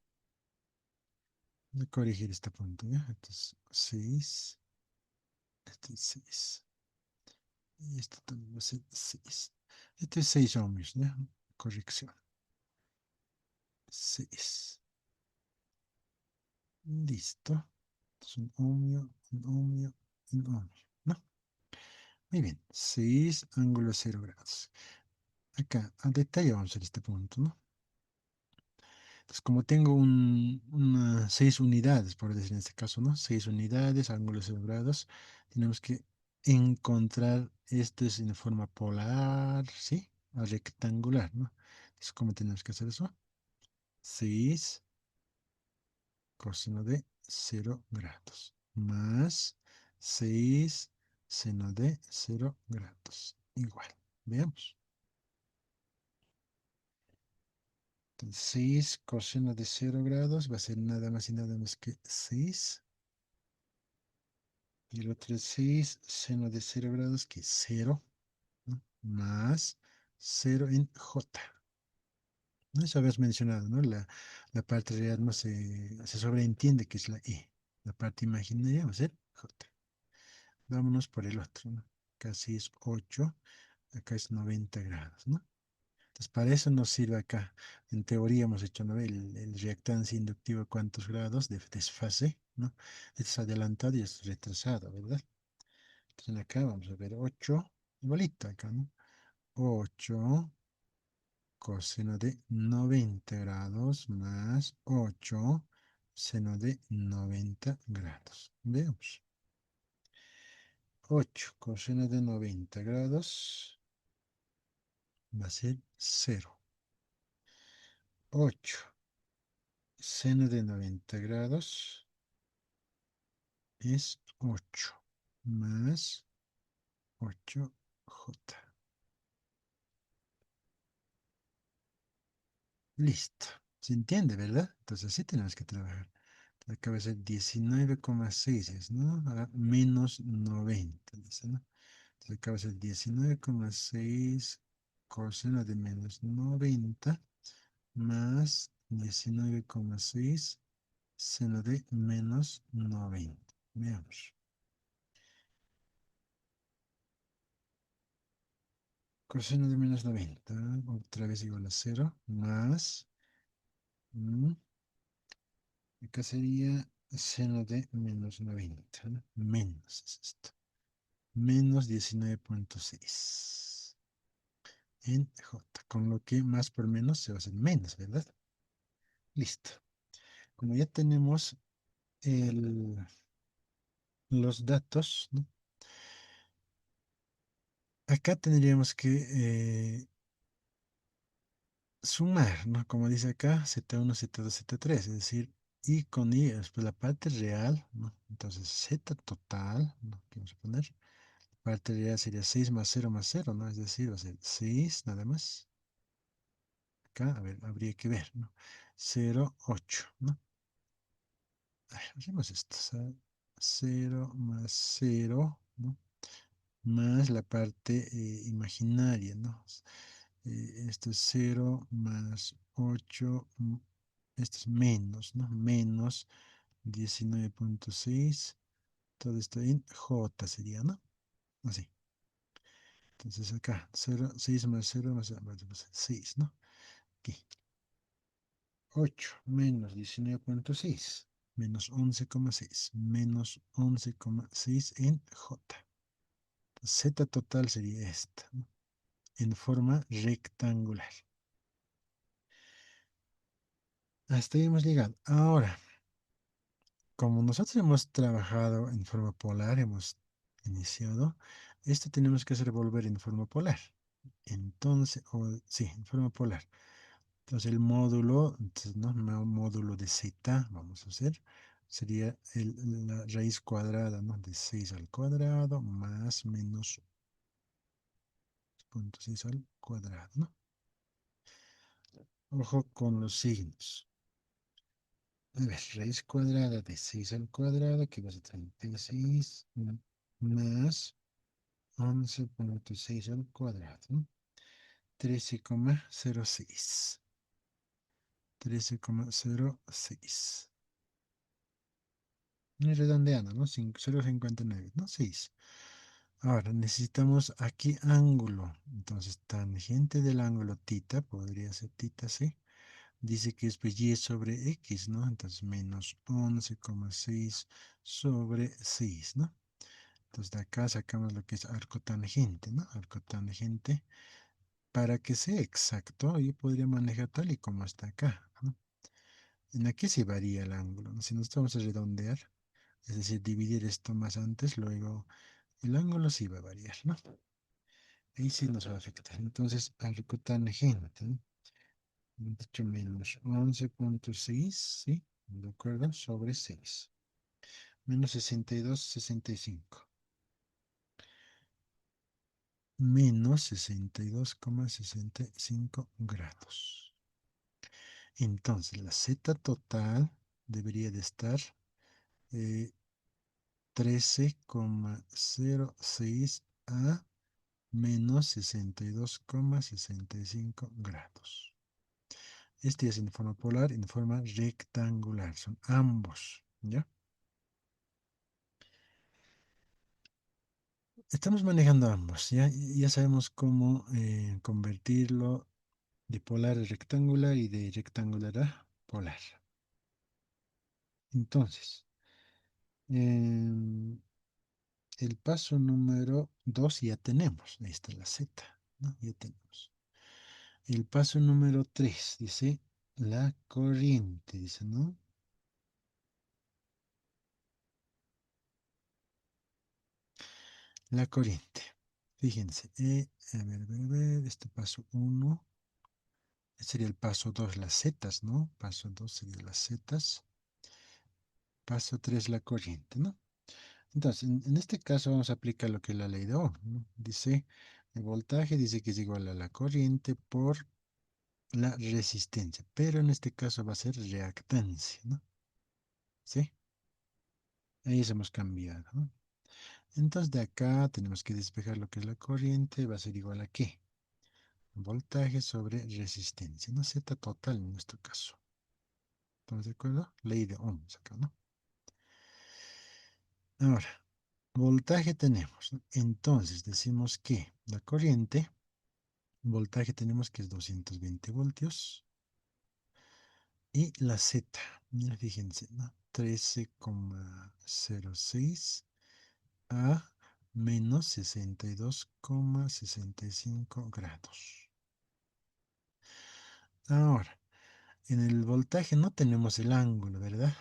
Voy a corregir este punto, ¿ya? Entonces, 6, este es 6. Y esto también va a ser 6. Este es 6 ohmios, ¿ya? Corrección. 6. Listo. Es un ohmio, un ohmio, un ohmio, ¿no? Muy bien. 6 ángulo 0 grados. Acá, a detalle vamos a hacer este punto, ¿no? Entonces, como tengo 6 unidades, por decir en este caso, ¿no? 6 unidades, ángulo 0 grados, tenemos que encontrar esto es en forma polar, ¿sí? O rectangular, ¿no? Entonces, ¿cómo tenemos que hacer eso? 6 coseno de 0 grados más 6 seno de 0 grados. Igual. Veamos. Entonces, 6 coseno de 0 grados va a ser nada más y nada más que 6. Y el otro es 6 seno de 0 grados, que es 0, ¿no? Más 0 en J. ¿No? Eso habías mencionado, ¿no? La parte real no se sobreentiende que es la E. La parte imaginaria va a ser J. Vámonos por el otro, ¿no? Casi es 8, acá es 90 grados, ¿no? Entonces, para eso nos sirve acá. En teoría hemos hecho, ¿no? El reactancia inductiva, cuántos grados de desfase, ¿no? Este es adelantado y es retrasado, ¿verdad? Entonces, acá vamos a ver 8, igualito acá, ¿no? 8 coseno de 90 grados más 8 seno de 90 grados. Veamos. 8 coseno de 90 grados va a ser 0. 8 seno de 90 grados es 8 más 8J. Listo. ¿Se entiende, verdad? Entonces así tenemos que trabajar. Acá va a ser 19,6, ¿no? Ahora menos 90, dice, ¿no? Entonces acá va a ser 19,6 coseno de menos 90 más 19,6 seno de menos 90. Veamos. Coseno de menos 90, otra vez igual a 0, más, mm, acá sería seno de menos 90, ¿no? Menos es esto. Menos 19,6 en J, con lo que más por menos se va a hacer menos, ¿verdad? Listo. Como ya tenemos el, los datos, ¿no? Acá tendríamos que sumar, ¿no? Como dice acá, Z1, Z2, Z3, es decir, y con I, después la parte real, ¿no? Entonces, Z total, ¿no? ¿Qué vamos a poner? La parte real sería 6 más 0, ¿no? Es decir, va a ser 6 nada más. Acá, a ver, habría que ver, ¿no? 0, 8, ¿no? Ay, hacemos esto, o sea, 0 más 0, ¿no? Más la parte imaginaria, ¿no? Esto es 0 más 8, esto es menos, ¿no? Menos 19,6, todo esto en J sería, ¿no? Así. Entonces acá, 0, 6 más 0 más 6, ¿no? Aquí, 8 menos 19,6, menos 11,6, menos 11,6 en J. Z total sería esta, ¿no? En forma rectangular. Hasta ahí hemos llegado. Ahora, como nosotros hemos trabajado en forma polar, hemos iniciado, esto tenemos que hacer volver en forma polar. Entonces, sí, en forma polar. Entonces el módulo, entonces, ¿no? Módulo de z, vamos a hacer, sería la raíz cuadrada, ¿no? De 6 al cuadrado más menos 0,6 al cuadrado, ¿no? Ojo con los signos. A ver, raíz cuadrada de 6 al cuadrado, que va a ser 36, más 11,6 al cuadrado, ¿no? 13,06. 13,06. Y redondeando, ¿no? 0,59, ¿no? 6. Ahora necesitamos aquí ángulo. Entonces, tangente del ángulo tita, podría ser tita, ¿sí? Dice que es pues, y sobre x, ¿no? Entonces, menos 11,6 sobre 6, ¿no? Entonces, de acá sacamos lo que es arco tangente, ¿no? Arco tangente. Para que sea exacto, yo podría manejar tal y como está acá, ¿no? En aquí sí varía el ángulo, ¿no? Si nosotros vamos a redondear, es decir, dividir esto más antes, luego el ángulo sí va a variar, ¿no? Ahí sí nos va a afectar. Entonces, arco tangente, ¿no? 8 menos 11,6, ¿sí? ¿De acuerdo? Sobre 6. Menos 62,65. Menos 62,65 grados. Entonces, la Z total debería de estar eh, 13,06 a menos 62,65 grados. Este es en forma polar, en forma rectangular, son ambos, ¿ya? Estamos manejando ambos, ya sabemos cómo convertirlo de polar a rectangular y de rectangular a polar. Entonces, em, el paso número 2 ya tenemos, ahí está la Z, ¿no? Ya tenemos. El paso número 3 dice la corriente, dice, ¿no? La corriente. Fíjense, a ver, este paso uno sería el paso 2 las zetas, ¿no? Paso 2 sería las zetas. Paso 3 la corriente, ¿no? Entonces, en este caso vamos a aplicar lo que es la ley de Ohm, ¿no? Dice, el voltaje dice que es igual a la corriente por la resistencia, pero en este caso va a ser reactancia, ¿no? ¿Sí? Ahí se hemos cambiado, ¿no? Entonces de acá tenemos que despejar lo que es la corriente, va a ser igual a ¿qué? Voltaje sobre resistencia, ¿no? Z total en nuestro caso. ¿Estamos de acuerdo? Ley de Ohm, acá, ¿no? Ahora, voltaje tenemos, ¿no? Entonces decimos que la corriente, voltaje tenemos que es 220 voltios. Y la Z, mira, fíjense, ¿no? 13,06 a menos 62,65 grados. Ahora, en el voltaje no tenemos el ángulo, ¿verdad?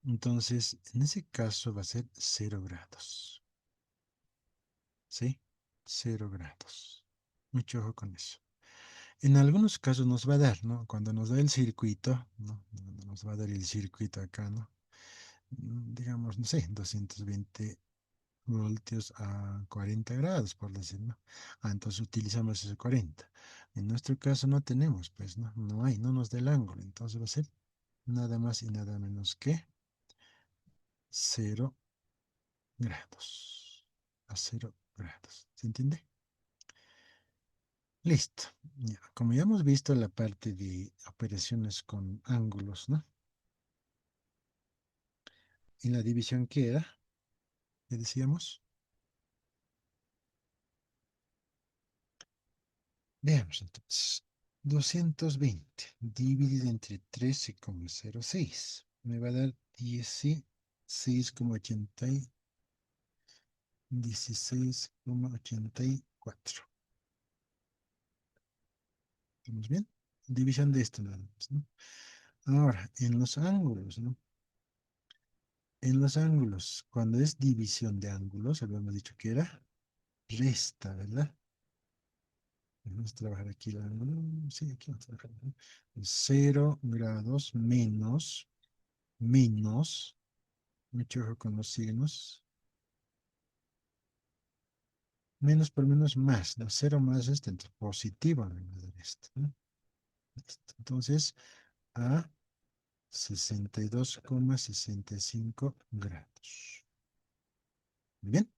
Entonces, en ese caso va a ser 0 grados. ¿Sí? 0 grados. Mucho ojo con eso. En algunos casos nos va a dar, ¿no? Cuando nos da el circuito, ¿no? Nos va a dar el circuito acá, ¿no? Digamos, no sé, 220 voltios a 40 grados, por decir, ¿no? Entonces utilizamos ese 40. En nuestro caso no tenemos, pues, ¿no? No hay, no nos da el ángulo. Entonces va a ser nada más y nada menos que 0 grados. A 0 grados. ¿Se entiende? Listo. Ya, como ya hemos visto la parte de operaciones con ángulos, ¿no? Y la división queda, ¿qué decíamos? Veamos entonces. 220 dividido entre 13,06 me va a dar 16,84. ¿Estamos bien? División de esto nada más, ¿no? Ahora, en los ángulos, ¿no? En los ángulos, cuando es división de ángulos, habíamos dicho que era resta, ¿verdad? Vamos a trabajar aquí el ángulo. Sí, aquí vamos a trabajar, ¿no? 0 grados menos, mucho ojo con los signos, menos por menos más, ¿no? Cero más este, entonces positivo me va a dar esto, ¿no? Listo. Entonces, a 62,65 grados. Muy bien,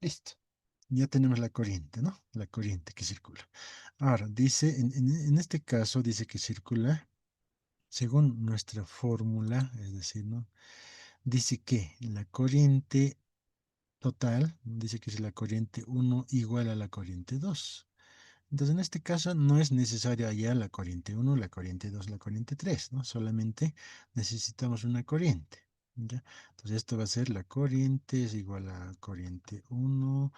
listo. Ya tenemos la corriente, ¿no? La corriente que circula. Ahora, dice, en este caso, dice que circula según nuestra fórmula, es decir, ¿no? Dice que la corriente total, dice que es la corriente uno igual a la corriente 2. Entonces, en este caso no es necesaria ya la corriente uno, la corriente 2, la corriente 3, ¿no? Solamente necesitamos una corriente, ¿ya? Entonces, esto va a ser la corriente es igual a corriente uno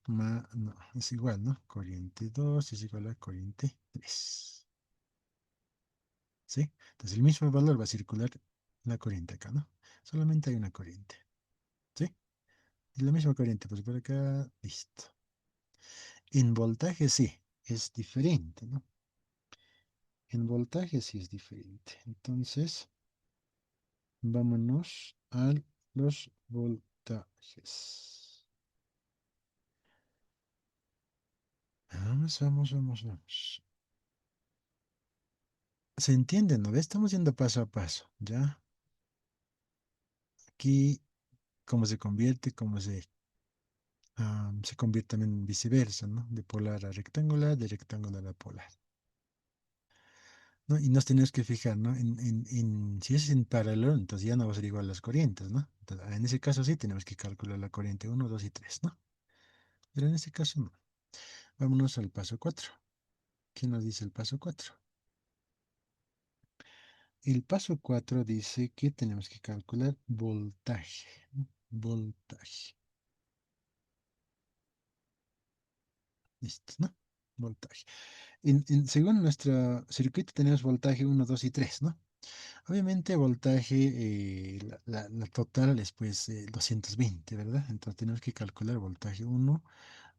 más, no, es igual, ¿no? Corriente 2 es igual a corriente 3, ¿sí? Entonces, el mismo valor va a circular la corriente acá, ¿no? Solamente hay una corriente, ¿sí? Y la misma corriente, pues por acá, listo. En voltaje sí, es diferente, ¿no? En voltaje sí es diferente. Entonces, vámonos a los voltajes. Vamos, vamos, vamos, vamos. ¿Se entiende, no? ¿Ve? Estamos yendo paso a paso, ¿ya? Aquí, cómo se convierte, se convierte también viceversa, ¿no? De polar a rectangular, de rectangular a polar, ¿no? Y nos tenemos que fijar, ¿no? Si es en paralelo, entonces ya no va a ser igual las corrientes, ¿no? Entonces, en ese caso sí tenemos que calcular la corriente uno, 2 y 3, ¿no? Pero en ese caso no. Vámonos al paso 4. ¿Qué nos dice el paso 4? El paso 4 dice que tenemos que calcular voltaje, ¿no? Voltaje. Listo, ¿no? Voltaje. Según nuestro circuito tenemos voltaje uno, 2 y 3, ¿no? Obviamente voltaje, la total es pues 220, ¿verdad? Entonces tenemos que calcular voltaje uno,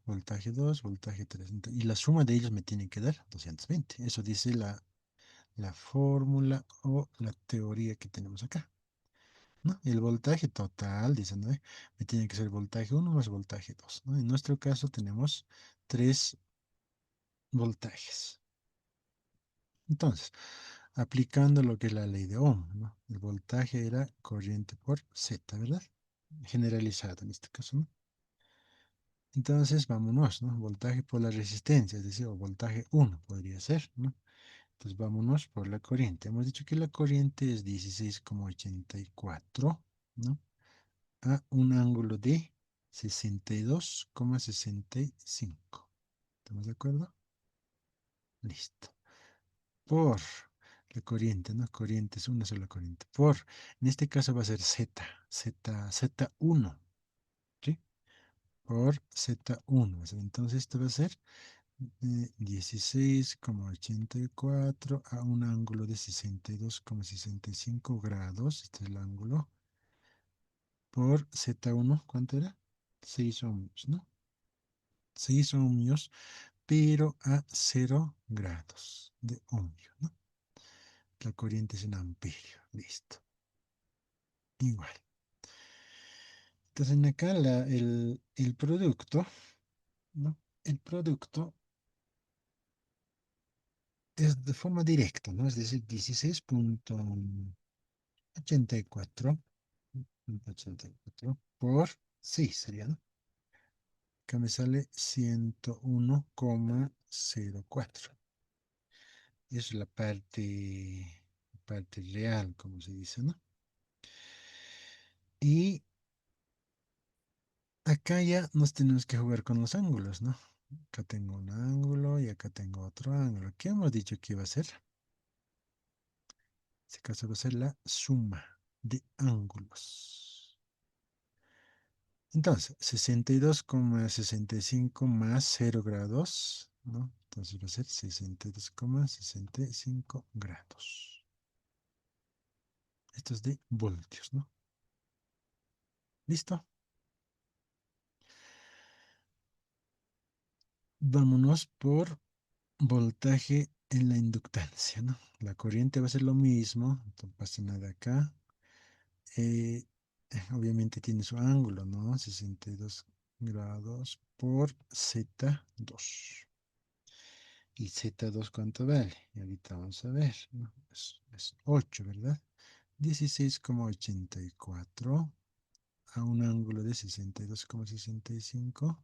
voltaje 2, voltaje 3. Y la suma de ellos me tiene que dar 220. Eso dice la fórmula o la teoría que tenemos acá, ¿no? El voltaje total, dicen, ¿no? Me tiene que ser voltaje uno más voltaje 2, ¿no? En nuestro caso tenemos 3 voltajes. Entonces, aplicando lo que es la ley de Ohm, ¿no? El voltaje era corriente por Z, ¿verdad? Generalizado en este caso, ¿no? Entonces, vámonos, ¿no? Voltaje por la resistencia, es decir, o voltaje uno podría ser, ¿no? Entonces, vámonos por la corriente. Hemos dicho que la corriente es 16,84, ¿no? A un ángulo de 62,65. ¿Estamos de acuerdo? Listo. Por la corriente, ¿no? Corriente es una sola corriente. En este caso va a ser Z1, ¿sí? Por Z1. Entonces esto va a ser 16,84 a un ángulo de 62,65 grados. Este es el ángulo. Por Z1, ¿cuánto era? 6 ohmios, ¿no? 6 ohmios, pero a 0 grados de ohmio, ¿no? La corriente es en amperio. Listo. Igual. Entonces, en acá el producto, ¿no? El producto es de forma directa, ¿no? Es decir, 16,84 por 6 sería, ¿no? Acá me sale 101,04. Es la parte real, como se dice, ¿no? Y acá ya nos tenemos que jugar con los ángulos, ¿no? Acá tengo un ángulo y acá tengo otro ángulo. ¿Qué hemos dicho que iba a ser? En este caso va a ser la suma de ángulos. Entonces, 62,65 más 0 grados, ¿no? Entonces va a ser 62,65 grados. Esto es de voltios, ¿no? ¿Listo? Vámonos por voltaje en la inductancia, ¿no? La corriente va a ser lo mismo, no pasa nada acá. Eh, obviamente tiene su ángulo, ¿no? 62 grados por Z2. ¿Y Z2 cuánto vale? Y ahorita vamos a ver, ¿no? Es 8, ¿verdad? 16,84 a un ángulo de 62,65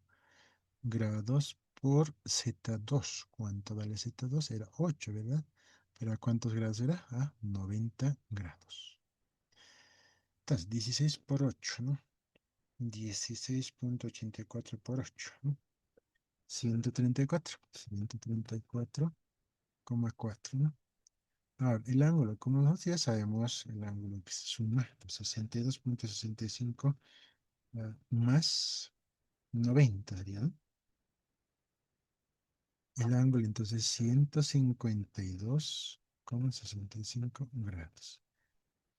grados por Z2. ¿Cuánto vale Z2? Era 8, ¿verdad? ¿Pero a cuántos grados era? A 90 grados. Entonces, 16 por 8, ¿no? 16,84 por 8, ¿no? 134,4, ¿no? Ahora, el ángulo, como nosotros ya sabemos, el ángulo que se suma, pues 62,65 más 90 sería, ¿no? El ángulo entonces 152,65 grados.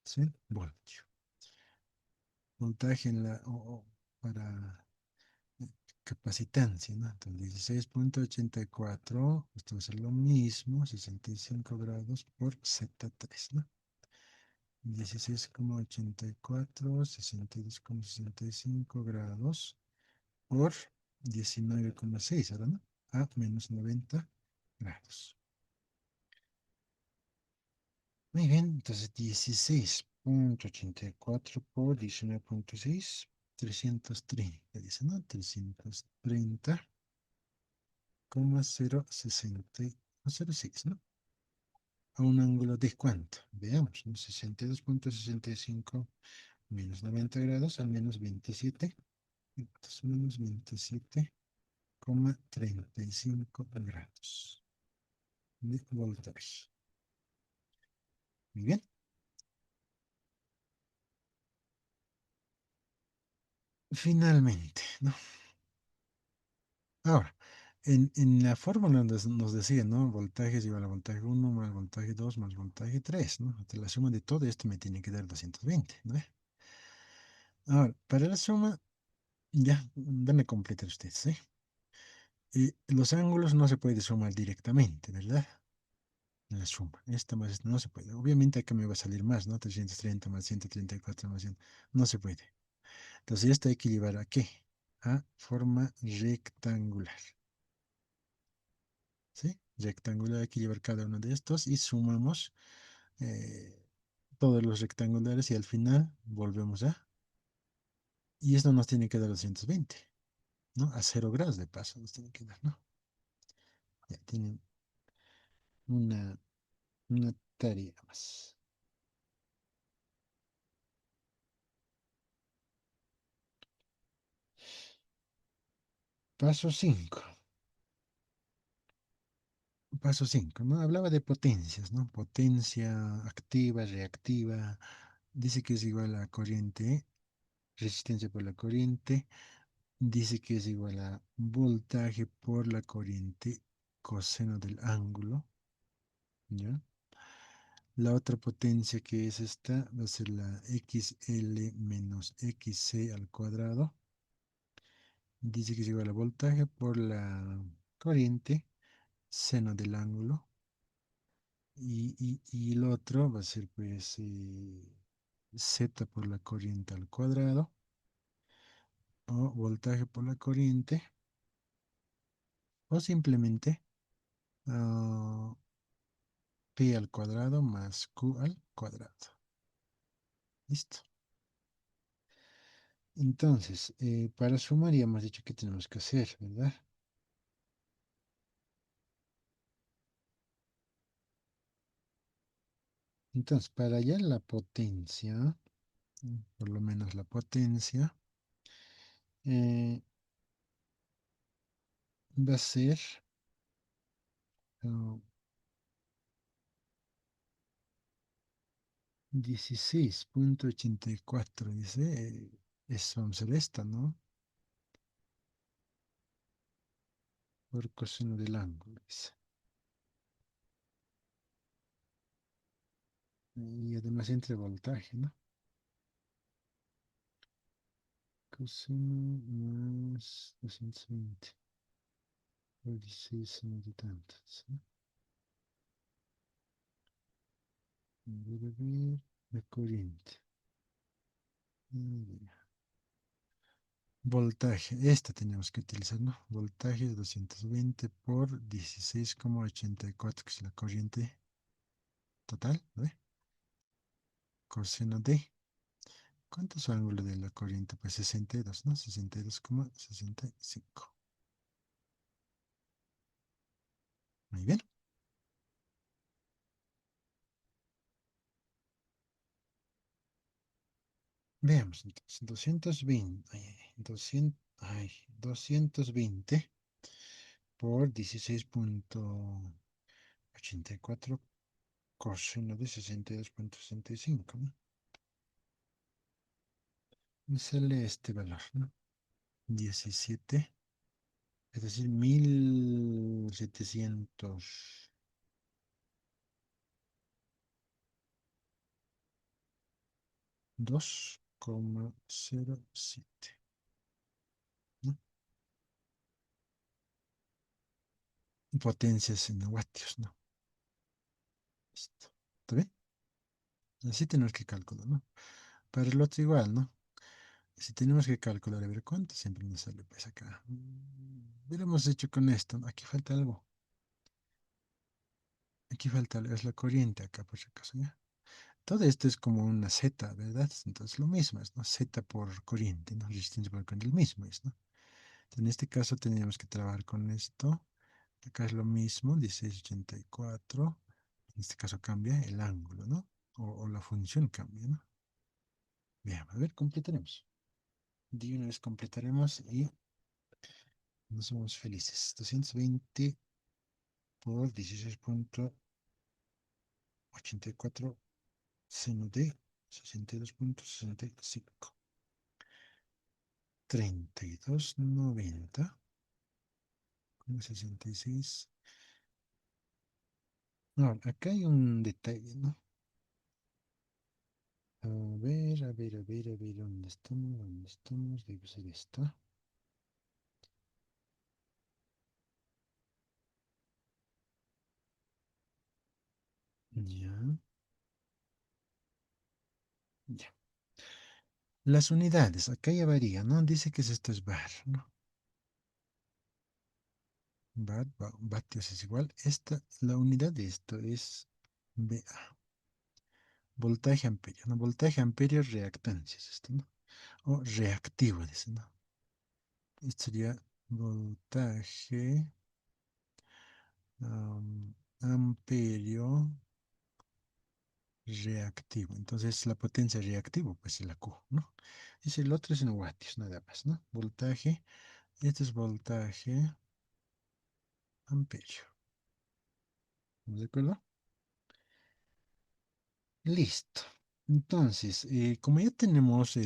¿Sí? Voltio. Voltaje para capacitancia, ¿no? Entonces 16,84, esto va a ser lo mismo, 65 grados por Z3, ¿no? 16,84, 62,65 grados por 19,6, ¿ahora no? A menos 90 grados. Muy bien, entonces 16,84 por 19,6, 330, dice, ¿no? 330,060,06, ¿no? A un ángulo de cuánto, veamos, ¿no? 62,65 menos 90 grados al menos 27, entonces menos 27,35 grados de voltaje. Muy bien. Finalmente, ¿no? Ahora, en la fórmula nos decía, ¿no? Voltaje es igual a voltaje uno más voltaje 2 más voltaje 3, ¿no? Hasta la suma de todo esto me tiene que dar 220, ¿no? Ahora, para la suma, ya, van a completar ustedes, ¿sí? Y los ángulos no se puede sumar directamente, ¿verdad? La suma, esta más esta no se puede. Obviamente acá me va a salir más, ¿no? 330 más 134 más 100, no se puede. Entonces esto hay que llevar a qué? A forma rectangular. ¿Sí? Rectangular hay que llevar cada uno de estos y sumamos eh, todos los rectangulares y al final volvemos a... Y esto nos tiene que dar 220, ¿no? A 0 grados de paso nos tiene que dar, ¿no? Ya tienen una, una tarea más. Paso 5. Paso 5, ¿no? Hablaba de potencias, ¿no? Potencia activa, reactiva. Dice que es igual a corriente, resistencia por la corriente. Dice que es igual a voltaje por la corriente coseno del ángulo, ¿ya? La otra potencia que es esta va a ser la XL menos XC al cuadrado. Dice que es igual a voltaje por la corriente seno del ángulo. Y el otro va a ser pues Z por la corriente al cuadrado o voltaje por la corriente o simplemente ah, P al cuadrado más Q al cuadrado. Listo. Entonces, para sumar ya hemos dicho que tenemos que hacer, ¿verdad? Entonces, para hallar la potencia, por lo menos la potencia, eh, va a ser ah, 16,84, dice, es, vamos a hacer esta, ¿no? Por coseno del ángulo, dice. Y además entre voltaje, ¿no? Coseno más 220 por 16 de tantos, ¿no? A ver, la corriente. Mm, voltaje, esta tenemos que utilizar, ¿no? Voltaje es 220 por 16,84, que es la corriente total, ¿no? Coseno de, ¿cuánto es el ángulo de la corriente? Pues 62, ¿no? 62,65. Muy bien. Veamos entonces, 220, 200, 220 por 16,84 coseno de 62,65, ¿no? Me sale este valor, ¿no? 17, es decir, 1702,07, ¿no? Potencias en vatios, ¿no? Listo. ¿Está bien? Así tenemos que calcular, ¿no? Para el otro igual, ¿no? Si tenemos que calcular, a ver cuánto siempre nos sale, pues acá. Hubiéramos hecho con esto, ¿no? Aquí falta algo. Aquí falta algo, es la corriente acá, por si acaso, ¿ya? Todo esto es como una Z, ¿verdad? Entonces lo mismo es, ¿no? Z por corriente, ¿no? Resistencia por corriente, el mismo es, ¿no? En este caso tendríamos que trabajar con esto. Acá es lo mismo, 1684. En este caso cambia el ángulo, ¿no? O la función cambia, ¿no? Bien, a ver, completaremos. De una vez completaremos y nos somos felices. 220 por 16,84 seno de 62,65. 32,90,66. No, acá hay un detalle, ¿no? A ver, a ver, a ver, a ver, ¿dónde estamos? ¿Dónde estamos? Debe ser esta. Ya, ya. Las unidades, acá ya varía, ¿no? Dice que esto es bar, ¿no? Vatios es igual. Esta, la unidad de esto es VA. Voltaje amperio, ¿no? Voltaje amperio reactancia es esto, ¿no? O reactivo, dice, ¿no? Esto sería voltaje amperio reactivo. Entonces la potencia reactivo, pues es la Q, ¿no? Y el otro es en vatios, nada más, ¿no? Voltaje, este es voltaje amperio. ¿De acuerdo? Listo. Entonces, como ya tenemos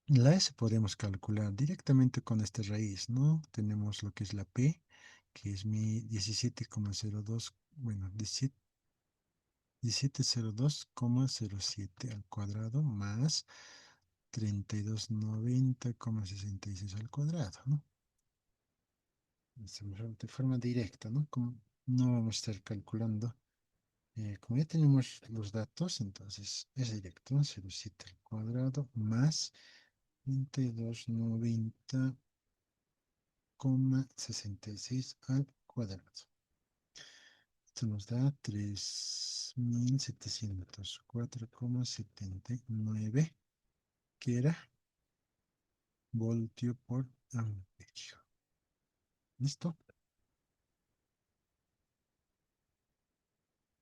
la S, podemos calcular directamente con esta raíz, ¿no? Tenemos lo que es la P, que es mi 17,02, bueno, 1702,07 al cuadrado más 3290,66 al cuadrado, ¿no? De forma directa, ¿no? Como no vamos a estar calculando. Como ya tenemos los datos, entonces es directo, ¿no? 0,7 al cuadrado más 3290,66 al cuadrado. Esto nos da 3704,79, que era voltio por amperio. ¿Listo?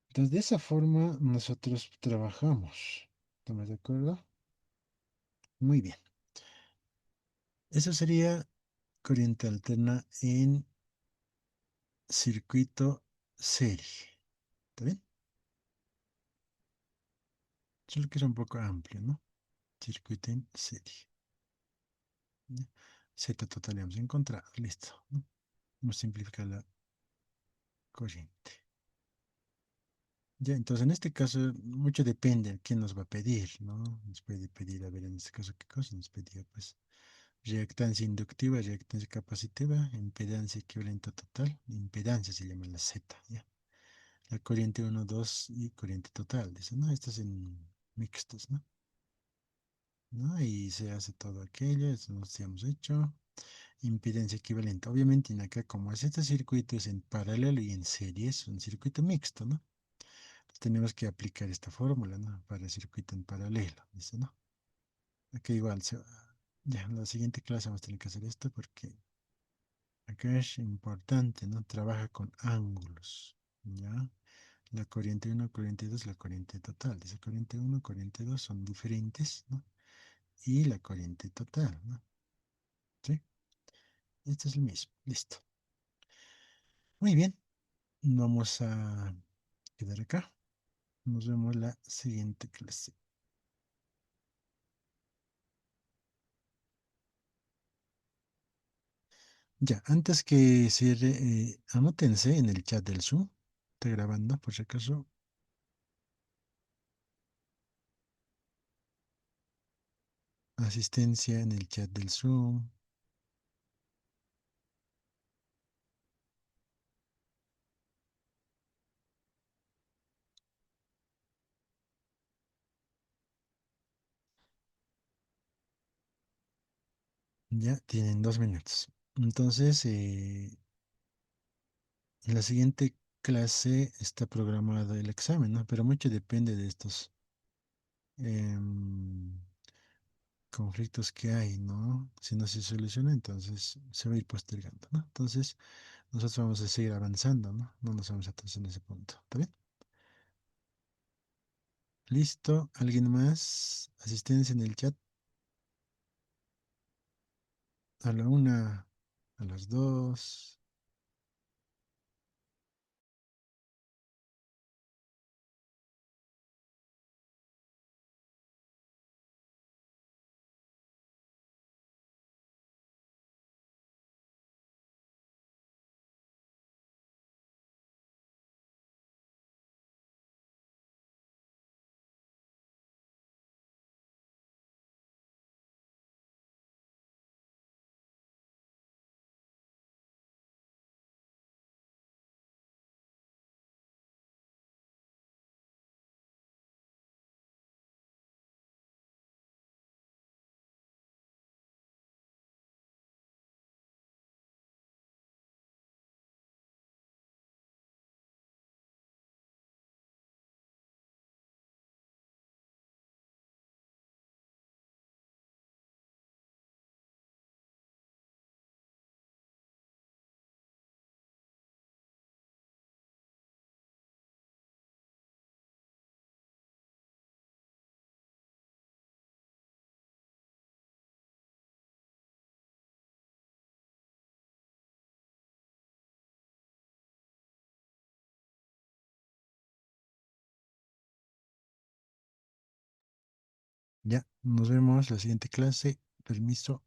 Entonces, de esa forma nosotros trabajamos. ¿Estamos de acuerdo? Muy bien. Eso sería corriente alterna en circuito serie. ¿Está bien? Solo que es un poco amplio, ¿no? Circuito en serie. ¿Ya? Z total hemos encontrado. Listo, ¿no? Vamos a simplificar la corriente. Ya, entonces en este caso mucho depende de quién nos va a pedir, ¿no? Nos puede pedir, a ver, en este caso, ¿qué cosa nos pedía? Pues reactancia inductiva, reactancia capacitiva, impedancia equivalente total, impedancia se llama la Z, ¿ya? La corriente uno 2 y corriente total, dice, ¿no? Estas en mixtos, ¿no? ¿No? Y se hace todo aquello, eso nos hemos hecho. Impedancia equivalente. Obviamente, en acá, como es este circuito, es en paralelo y en serie, es un circuito mixto, ¿no? Tenemos que aplicar esta fórmula, ¿no? Para el circuito en paralelo, dice, ¿no? Acá igual, ya en la siguiente clase vamos a tener que hacer esto porque acá es importante, ¿no? Trabaja con ángulos, ¿ya? La corriente uno, corriente 2, la corriente total. Dice corriente uno, corriente 2 son diferentes, ¿no? Y la corriente total, ¿no? ¿Sí? Este es el mismo. Listo. Muy bien. Vamos a quedar acá. Nos vemos la siguiente clase. Ya, antes que cierre, anótense en el chat del Zoom. Está grabando, por si acaso. Asistencia en el chat del Zoom. Ya tienen 2 minutos. Entonces, en la siguiente clase está programado el examen, ¿no? Pero mucho depende de estos em, conflictos que hay, ¿no? Si no se soluciona, entonces se va a ir postergando, ¿no? Entonces, nosotros vamos a seguir avanzando, ¿no? No nos vamos a atrasar en ese punto. ¿Está bien? ¿Listo? ¿Alguien más? Asistencia en el chat a la una, a las dos. Ya, nos vemos la siguiente clase. Permiso.